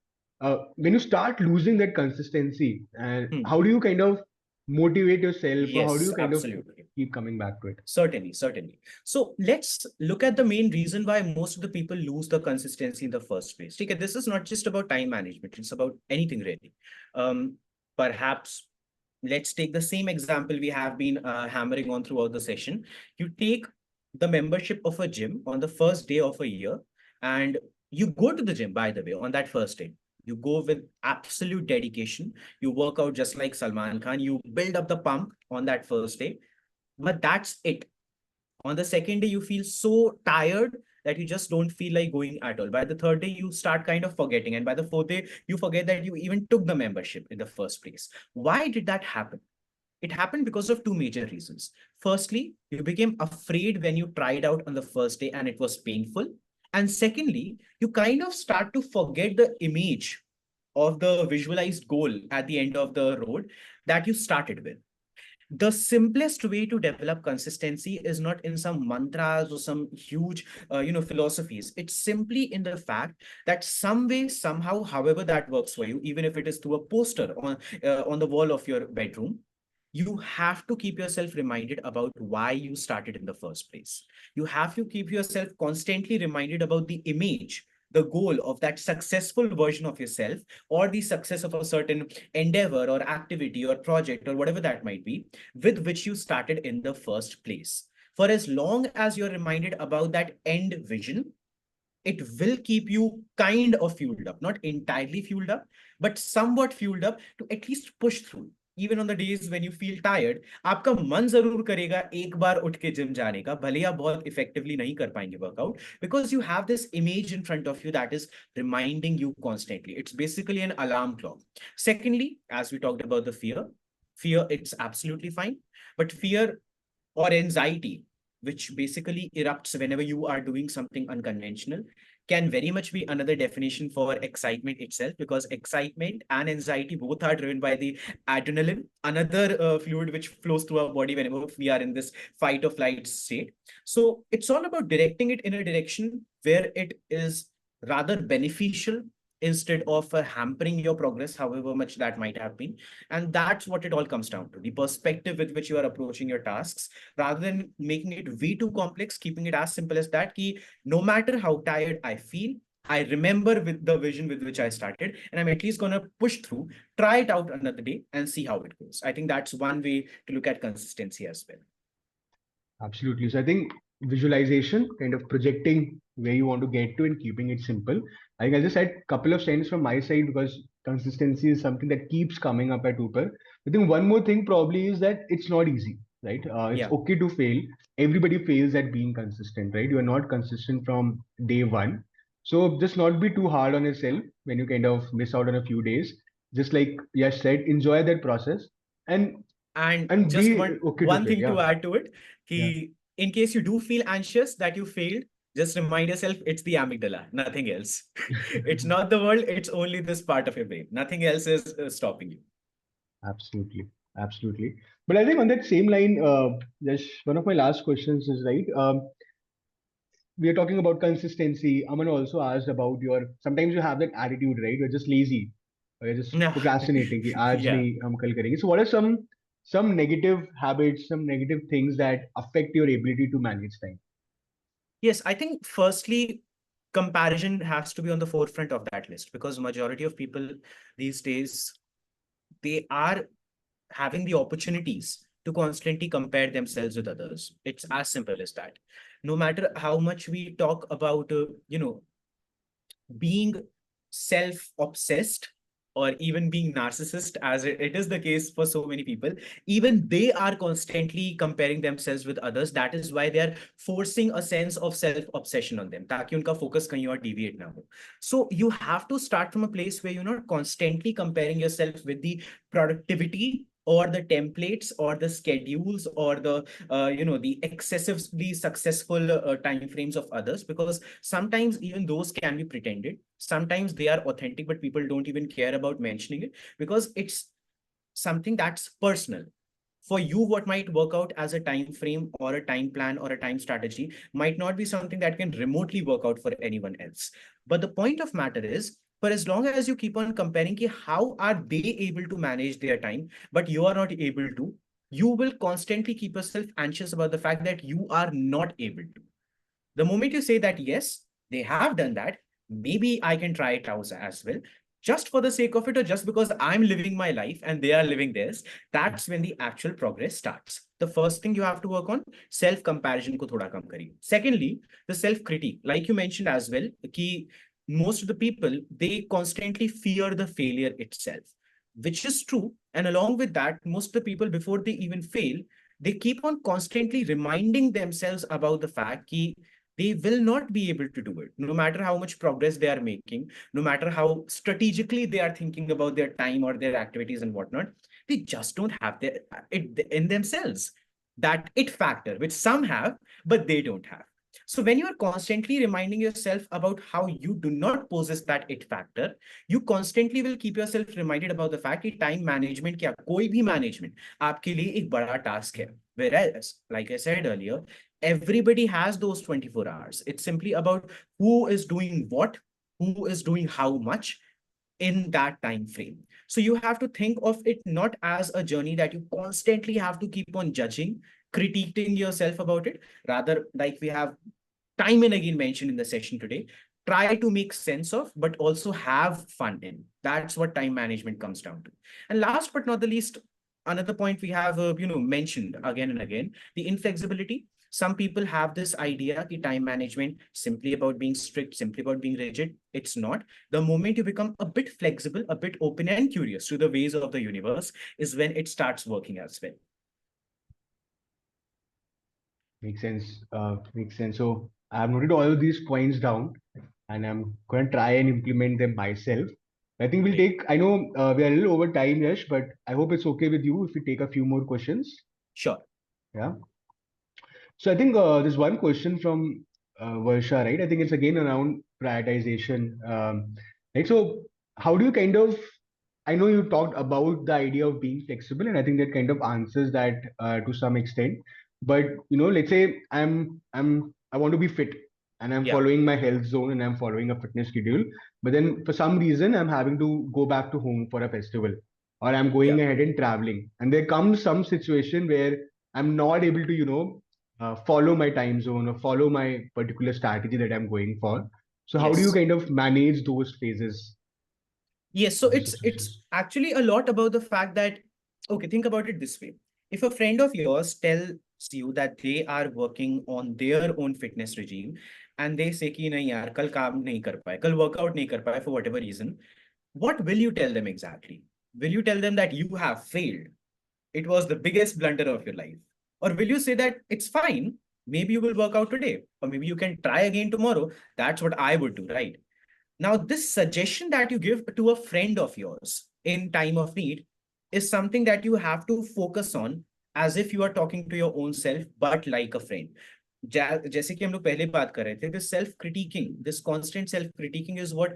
When you start losing that consistency, and how do you kind of motivate yourself, or how do Yes, you kind of absolutely. keep coming back to it? Certainly, certainly. So let's look at the main reason why most of the people lose the consistency in the first place. Okay, this is not just about time management, it's about anything really. Um, Perhaps let's take the same example we have been hammering on throughout the session. You take the membership of a gym on the first day of a year, and you go to the gym, by the way, on that first day. You go with absolute dedication. You work out just like Salman Khan. You build up the pump on that first day, but that's it. On the second day, you feel so tired that you just don't feel like going at all. By the third day, you start kind of forgetting. And by the fourth day, you forget that you even took the membership in the first place. Why did that happen? It happened because of two major reasons. Firstly, you became afraid when you tried out on the first day and it was painful. And secondly, you kind of start to forget the image of the visualized goal at the end of the road that you started with. The simplest way to develop consistency is not in some mantras or some huge philosophies. It's simply in the fact that some way, somehow, however that works for you, even if it is through a poster on the wall of your bedroom, you have to keep yourself reminded about why you started in the first place. You have to keep yourself constantly reminded about the image, the goal of that successful version of yourself, or the success of a certain endeavor or activity or project or whatever that might be, with which you started in the first place. For as long as you're reminded about that end vision, it will keep you kind of fueled up, not entirely fueled up, but somewhat fueled up to at least push through. Even on the days when you feel tired, आपका मन जरूर करेगा एक बार उठ के gym जाने का, भले आप बहुत effectively नहीं कर पाएंगे workout, because you have this image in front of you that is reminding you constantly. It's basically an alarm clock. Secondly, as we talked about the fear, it's absolutely fine, but fear or anxiety, which basically erupts whenever you are doing something unconventional, can very much be another definition for excitement itself, because excitement and anxiety both are driven by the adrenaline, another fluid which flows through our body whenever we are in this fight or flight state. So it's all about directing it in a direction where it is rather beneficial instead of hampering your progress, however much that might have been. And that's what it all comes down to, the perspective with which you are approaching your tasks, rather than making it way too complex, keeping it as simple as that. Ki, no matter how tired I feel, I remember with the vision with which I started, and I'm at least going to push through, try it out another day and see how it goes. I think that's one way to look at consistency as well. Absolutely. So I think visualization, kind of projecting where you want to get to and keeping it simple. I think I'll just add a couple of cents from my side because consistency is something that keeps coming up at Uber. I think one more thing probably is that it's not easy, right? It's Yeah. okay to fail. Everybody fails at being consistent, right? You are not consistent from day one. So just not be too hard on yourself when you kind of miss out on a few days. Just like Yash said, enjoy that process and And and just be one okay to one fail. thing Yeah. to add to it, Yeah. in case you do feel anxious that you failed, just remind yourself it's the amygdala, nothing else. It's not the world, it's only this part of your brain. Nothing else is stopping you. Absolutely, absolutely. But I think on that same line, just one of my last questions is right. We are talking about consistency. Aman also asked about your. Sometimes you have that attitude, right? You're just lazy, or you're just Yeah. procrastinating. कि आज Yeah. नहीं हम कल करेंगे. So what are some negative habits, some negative things that affect your ability to manage time? Yes, I think firstly, comparison has to be on the forefront of that list, because majority of people these days, they are having the opportunities to constantly compare themselves with others. It's as simple as that. No matter how much we talk about, being self-obsessed or even being narcissist, as it is the case for so many people, even they are constantly comparing themselves with others. That is why they are forcing a sense of self-obsession on them, ताकि उनका focus कहीं और deviate ना हो. So you have to start from a place where you're not constantly comparing yourself with the productivity or the templates or the schedules or the excessively successful time frames of others, because sometimes even those can be pretended, sometimes they are authentic, but people don't even care about mentioning it because it's something that's personal. For you, what might work out as a time frame or a time plan or a time strategy might not be something that can remotely work out for anyone else. But the point of matter is, for as long as you keep on comparing ki how are they able to manage their time, but you are not able to, you will constantly keep yourself anxious about the fact that you are not able to. The moment you say that, yes, they have done that, maybe I can try it out as well, just for the sake of it, or just because I'm living my life and they are living theirs, that's when the actual progress starts. The first thing you have to work on, self-comparison ko thoda kam kariye. Secondly, the self-critique, like you mentioned as well, ki most of the people, they constantly fear the failure itself, which is true. And along with that, most of the people, before they even fail, they keep on constantly reminding themselves about the fact that they will not be able to do it, no matter how much progress they are making, no matter how strategically they are thinking about their time or their activities and whatnot. They just don't have it in themselves. That it factor, which some have, but they don't have. So when you are constantly reminding yourself about how you do not possess that it factor, you constantly will keep yourself reminded about the fact that time management, क्या कोई भी management आपके लिए एक बड़ा task है. Whereas, like I said earlier, everybody has those 24 hours. It's simply about who is doing what, who is doing how much in that time frame. So you have to think of it not as a journey that you constantly have to keep on judging, critiquing yourself about it. Rather, like we have time and again mentioned in the session today, try to make sense of, but also have fun in. That's what time management comes down to. And last but not the least, another point we have mentioned again and again, the inflexibility. Some people have this idea that time management simply about being strict, simply about being rigid. It's not. The moment you become a bit flexible, a bit open and curious to the ways of the universe is when it starts working as well. Makes sense. Makes sense. So I've noted all of these points down, and I'm going to try and implement them myself. I think we'll take. I know we are a little over time, Yash, but I hope it's okay with you if we take a few more questions. Sure. Yeah. So I think there's one question from Varsha, right? I think it's again around prioritization. Right. So how do you kind of, I know you talked about the idea of being flexible, and I think that kind of answers that to some extent. But let's say I want to be fit, and I'm Yeah. following my health zone, and I'm following a fitness schedule. But then for some reason, I'm having to go back to home for a festival, or I'm going Yeah. ahead and traveling, and there comes some situation where I'm not able to, follow my time zone or follow my particular strategy that I'm going for. So how do you Yes. kind of manage those phases? Yes, so Those it's situations? actually a lot about the fact that, okay, think about it this way. If a friend of yours tells you that they are working on their own fitness regime and they say कि नहीं यार कल काम नहीं कर पाए, कल workout नहीं कर पाए for whatever reason, what will you tell them exactly? Will you tell them that you have failed? It was the biggest blunder of your life? Or will you say that it's fine, maybe you will work out today, or maybe you can try again tomorrow? That's what I would do, right? Now, this suggestion that you give to a friend of yours in time of need is something that you have to focus on as if you are talking to your own self, but like a friend. जैसे कि हम लोग पहले बात कर रहे थे, this self-critiquing, this constant self-critiquing is what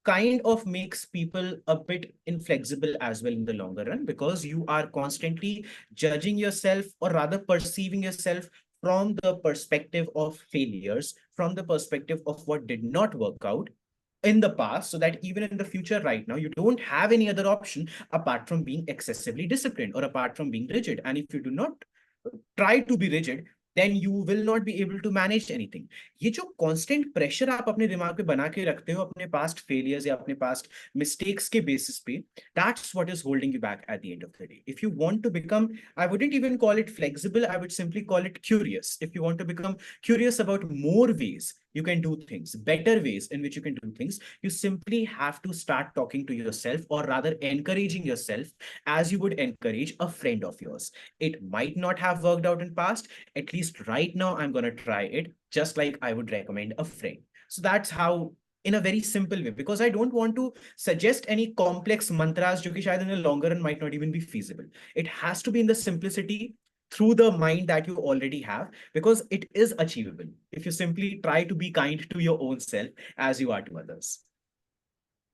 kind of makes people a bit inflexible as well in the longer run, because you are constantly judging yourself, or rather perceiving yourself from the perspective of failures, from the perspective of what did not work out in the past, so that even in the future right now, you don't have any other option apart from being excessively disciplined or apart from being rigid. And if you do not try to be rigid, then you will not be able to manage anything. ये जो constant pressure आप अपने दिमाग पे बना के रखते हो अपने past failures या अपने past mistakes के basis पे, that's what is holding you back at the end of the day. If you want to become, I wouldn't even call it flexible, I would simply call it curious. If you want to become curious about more ways you can do things, better ways in which you can do things, you simply have to start talking to yourself, or rather encouraging yourself as you would encourage a friend of yours. It might not have worked out in past, at least right now I'm going to try it just like I would recommend a friend. So that's how, in a very simple way, because I don't want to suggest any complex mantras jo ki shayad in the longer run might not even be feasible. It has to be in the simplicity through the mind that you already have, because it is achievable if you simply try to be kind to your own self as you are to others.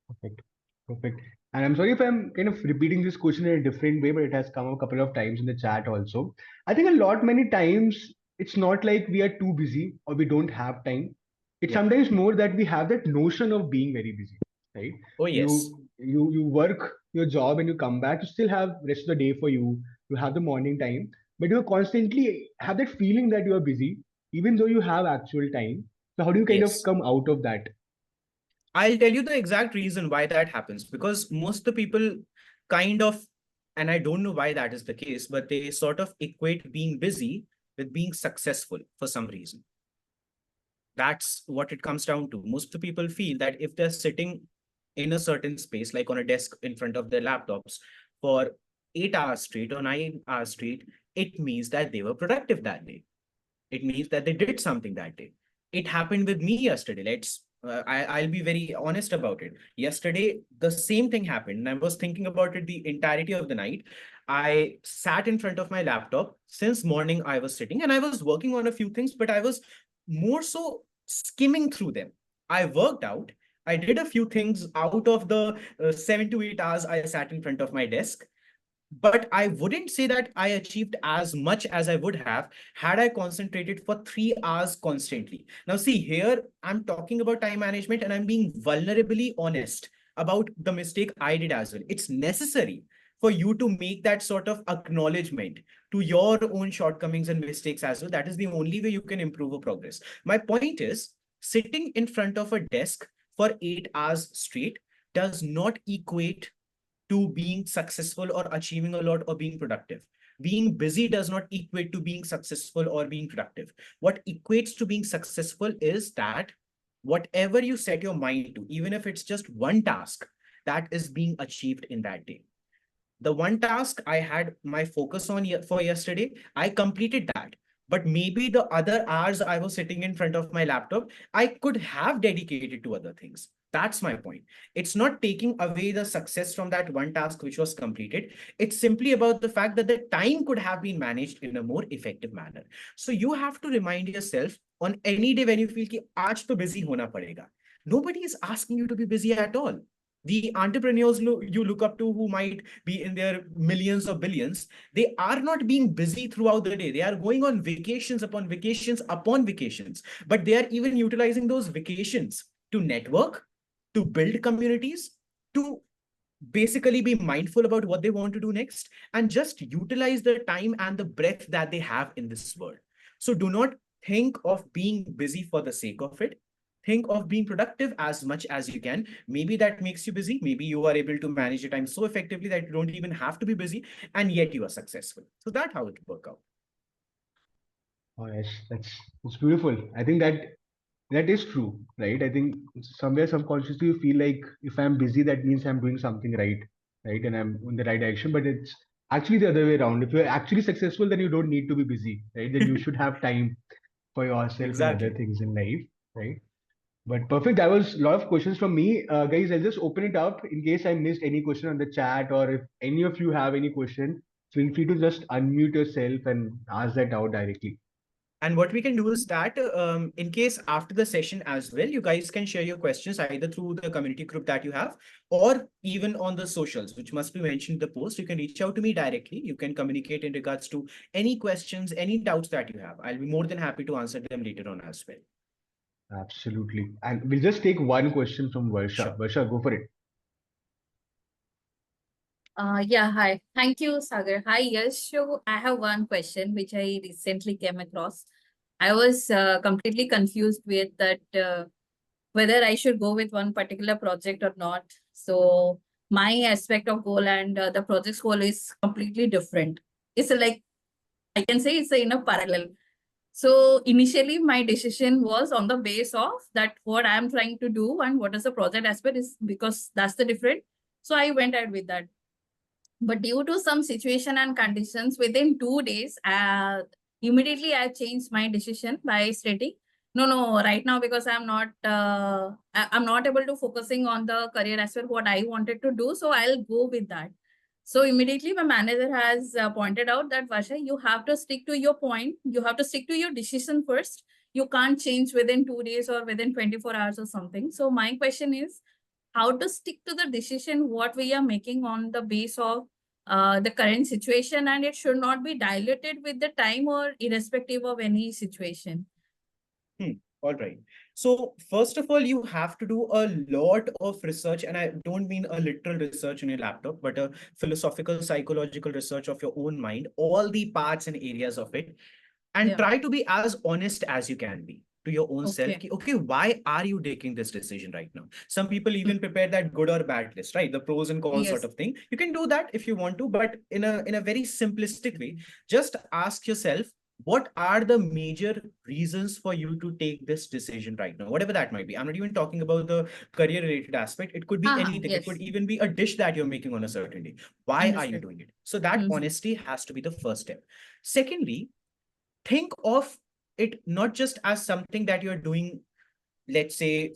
Perfect. Perfect. And I'm sorry if I'm kind of repeating this question in a different way, but it has come a couple of times in the chat also. I think many times, it's not like we are too busy or we don't have time. It's Yeah. sometimes more that we have that notion of being very busy, right? Oh, yes. You work your job and you come back, you still have rest of the day for you. You have the morning time, but you constantly have that feeling that you are busy, even though you have actual time. So how do you kind of Yes. come out of that? I'll tell you the exact reason why that happens, because most of the people kind of, and I don't know why that is the case, but they sort of equate being busy with being successful for some reason. That's what it comes down to. Most of the people feel that if they're sitting in a certain space, like on a desk in front of their laptops for 8 hours straight or 9 hours straight, it means that they were productive that day. It means that they did something that day. It happened with me yesterday. I'll be very honest about it. Yesterday, the same thing happened. And I was thinking about it the entirety of the night. I sat in front of my laptop. Since morning, I was sitting and I was working on a few things, but I was more so skimming through them. I worked out. I did a few things out of the 7 to 8 hours I sat in front of my desk, but I wouldn't say that I achieved as much as I would have had I concentrated for 3 hours constantly. Now, see, here I'm talking about time management and I'm being vulnerably honest about the mistake I did as well. It's necessary for you to make that sort of acknowledgement to your own shortcomings and mistakes as well. That is the only way you can improve or progress. My point is, sitting in front of a desk for 8 hours straight does not equate to being successful or achieving a lot or being productive. Being busy does not equate to being successful or being productive. What equates to being successful is that whatever you set your mind to, even if it's just one task, that is being achieved in that day. The one task I had my focus on for yesterday, I completed that. But maybe the other hours I was sitting in front of my laptop, I could have dedicated to other things. That's my point. It's not taking away the success from that one task which was completed. It's simply about the fact that the time could have been managed in a more effective manner. So you have to remind yourself on any day when you feel कि आज तो busy होना पड़ेगा. Nobody is asking you to be busy at all. The entrepreneurs you look up to who might be in their millions or billions, they are not being busy throughout the day. They are going on vacations upon vacations upon vacations, but they are even utilizing those vacations to network, to build communities, to basically be mindful about what they want to do next, and just utilize the time and the breadth that they have in this world. So do not think of being busy for the sake of it. Think of being productive as much as you can. Maybe that makes you busy. Maybe you are able to manage your time so effectively that you don't even have to be busy, and yet you are successful. So that's how it works out. Oh yes, that's beautiful. I think that is true, right? I think somewhere subconsciously you feel like if I'm busy, that means I'm doing something right, right? And I'm in the right direction. But it's actually the other way around. If you're actually successful, then you don't need to be busy, right? Then you should have time for yourself and other Exactly. things in life, right? But perfect. That was a lot of questions from me. Guys, I'll just open it up in case I missed any question on the chat, or if any of you have any question, feel free to just unmute yourself and ask that out directly. And what we can do is that in case after the session as well, you guys can share your questions either through the community group that you have or even on the socials, which must be mentioned in the post. You can reach out to me directly. You can communicate in regards to any questions, any doubts that you have. I'll be more than happy to answer them later on as well. Absolutely. And we'll just take one question from Varsha. Sure. Varsha, go for it. Yeah, hi. Thank you, Sagar. Hi, Yash. So I have one question which I recently came across. I was completely confused with that whether I should go with one particular project or not. So my aspect of goal and the project's goal is completely different. It's like I can say it's in a parallel. So initially, my decision was on the base of that what I am trying to do and what is the project aspect is because that's the different. So I went ahead with that. But due to some situation and conditions, within 2 days, immediately I changed my decision by stating, no, right now because I'm not able to focusing on the career aspect what I wanted to do, so I'll go with that. So immediately my manager has pointed out that Vasha, you have to stick to your point. You have to stick to your decision first. You can't change within 2 days or within 24 hours or something. So my question is, how to stick to the decision what we are making on the base of the current situation, and it should not be diluted with the time or irrespective of any situation. All right. So first of all, you have to do a lot of research, and I don't mean a literal research in your laptop, but a philosophical, psychological research of your own mind, all the parts and areas of it, and Yeah. try to be as honest as you can be to your own self. Okay. Okay, why are you taking this decision right now? Some people even prepare that good or bad list, right? The pros and cons sort Yes. of thing. You can do that if you want to, but in a very simplistic way, just ask yourself, what are the major reasons for you to take this decision right now, whatever that might be. I'm not even talking about the career related aspect. It could be anything. It could Yes. even be a dish that you're making on a certain day. Why are you Understood. doing it? So that Mhm. honesty has to be the first step. Secondly, think of it not just as something that you're doing, let's say,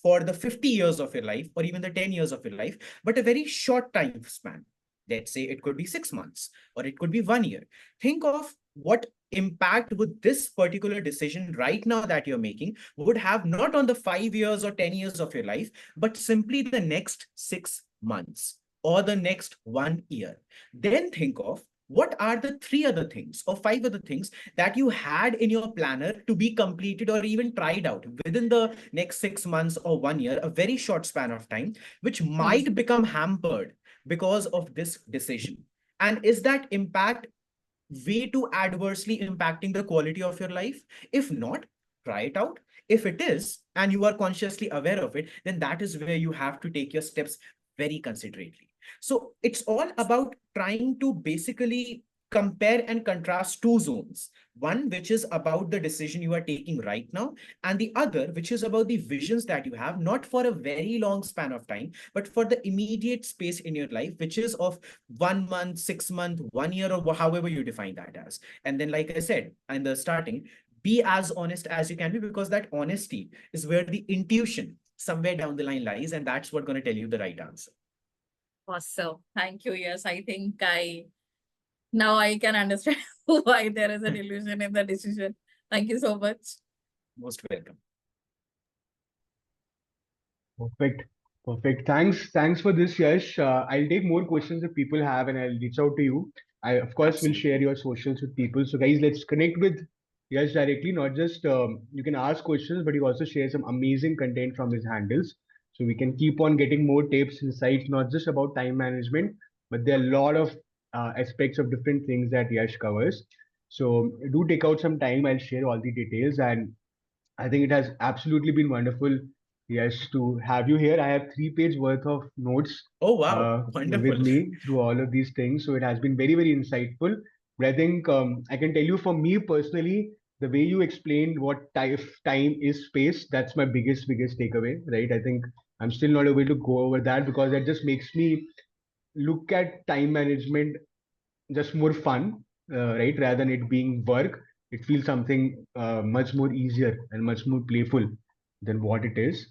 for the 50 years of your life or even the 10 years of your life, but a very short time span. Let's say it could be 6 months or it could be 1 year. Think of what impact would this particular decision right now that you're making would have, not on the 5 years or 10 years of your life, but simply the next 6 months or the next 1 year. Then think of what are the three other things or five other things that you had in your planner to be completed or even tried out within the next 6 months or 1 year, a very short span of time, which might become hampered because of this decision. And is that impact way too adversely impacting the quality of your life? If not, try it out. If it is, and you are consciously aware of it, then that is where you have to take your steps very considerately. So it's all about trying to basically compare and contrast two zones. One, which is about the decision you are taking right now, and the other, which is about the visions that you have, not for a very long span of time, but for the immediate space in your life, which is of 1 month, 6 month, 1 year, or however you define that as. And then, like I said in the starting, be as honest as you can be, because that honesty is where the intuition somewhere down the line lies, and that's what going to tell you the right answer. Awesome. Thank you. Yes, I think now I can understand why there is an illusion in the decision. Thank you so much. Most welcome. Perfect. Perfect. Thanks for this, Yash. I'll take more questions if people have, and I'll reach out to you. I, of course, will share Absolutely. your socials with people. So, guys, let's connect with Yash directly. Not just you can ask questions, but you also share some amazing content from his handles. So we can keep on getting more tips, insights, not just about time management, but there are a lot of aspects of different things that Yash covers. So do take out some time. I'll share all the details, and I think it has absolutely been wonderful, yes, to have you here. I have 3 page worth of notes Oh, wow. with Wonderful. me through all of these things. So it has been very, very insightful. But I think I can tell you for me personally, the way you explained what time is space, that's my biggest takeaway, right? I think I'm still not able to go over that because that just makes me look at time management just more fun, right? Rather than it being work, it feels something much more easier and much more playful than what it is.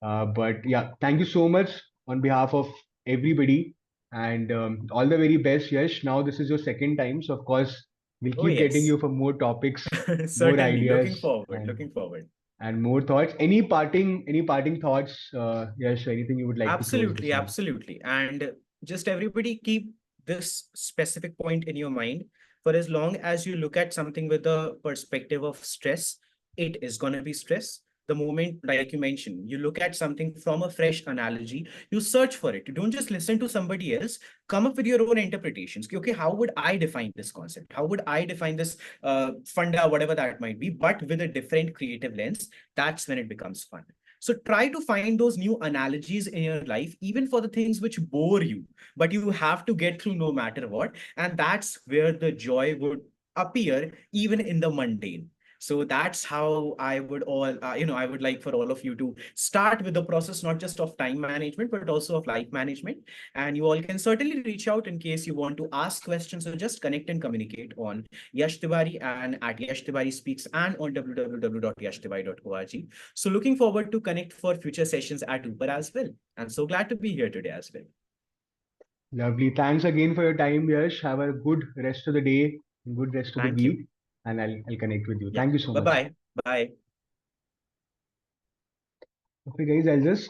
But yeah, thank you so much on behalf of everybody, and all the very best, Yash. Now this is your second time, so of course we'll Oh, keep getting yes. you for more topics, more Certainly. Looking ideas, forward. Looking forward. and more thoughts. Any parting thoughts, Yash? Anything you would like to close this Absolutely, on? absolutely. And just everybody keep this specific point in your mind. For as long as you look at something with the perspective of stress, it is going to be stress. the moment, like you mentioned, you look at something from a fresh analogy, you search for it. You don't just listen to somebody else, come up with your own interpretations. Okay, how would I define this concept? How would I define this funda, whatever that might be, but with a different creative lens? That's when it becomes fun. So try to find those new analogies in your life, even for the things which bore you, but you have to get through no matter what. And that's where the joy would appear, even in the mundane. So that's how I would I would like for all of you to start with the process, not just of time management, but also of life management. And you all can certainly reach out in case you want to ask questions, or just connect and communicate on Yash Tiwari and at Yash Tiwari Speaks and on www.yashtiwari.org. So looking forward to connect for future sessions at Uber as well. I'm so glad to be here today as well. Lovely. Thanks again for your time, Yash. Have a good rest of the day, good rest of the Thank you. week, and I'll connect with you. Yeah. Thank you so much. Bye-bye. Bye. Okay, guys, I'll just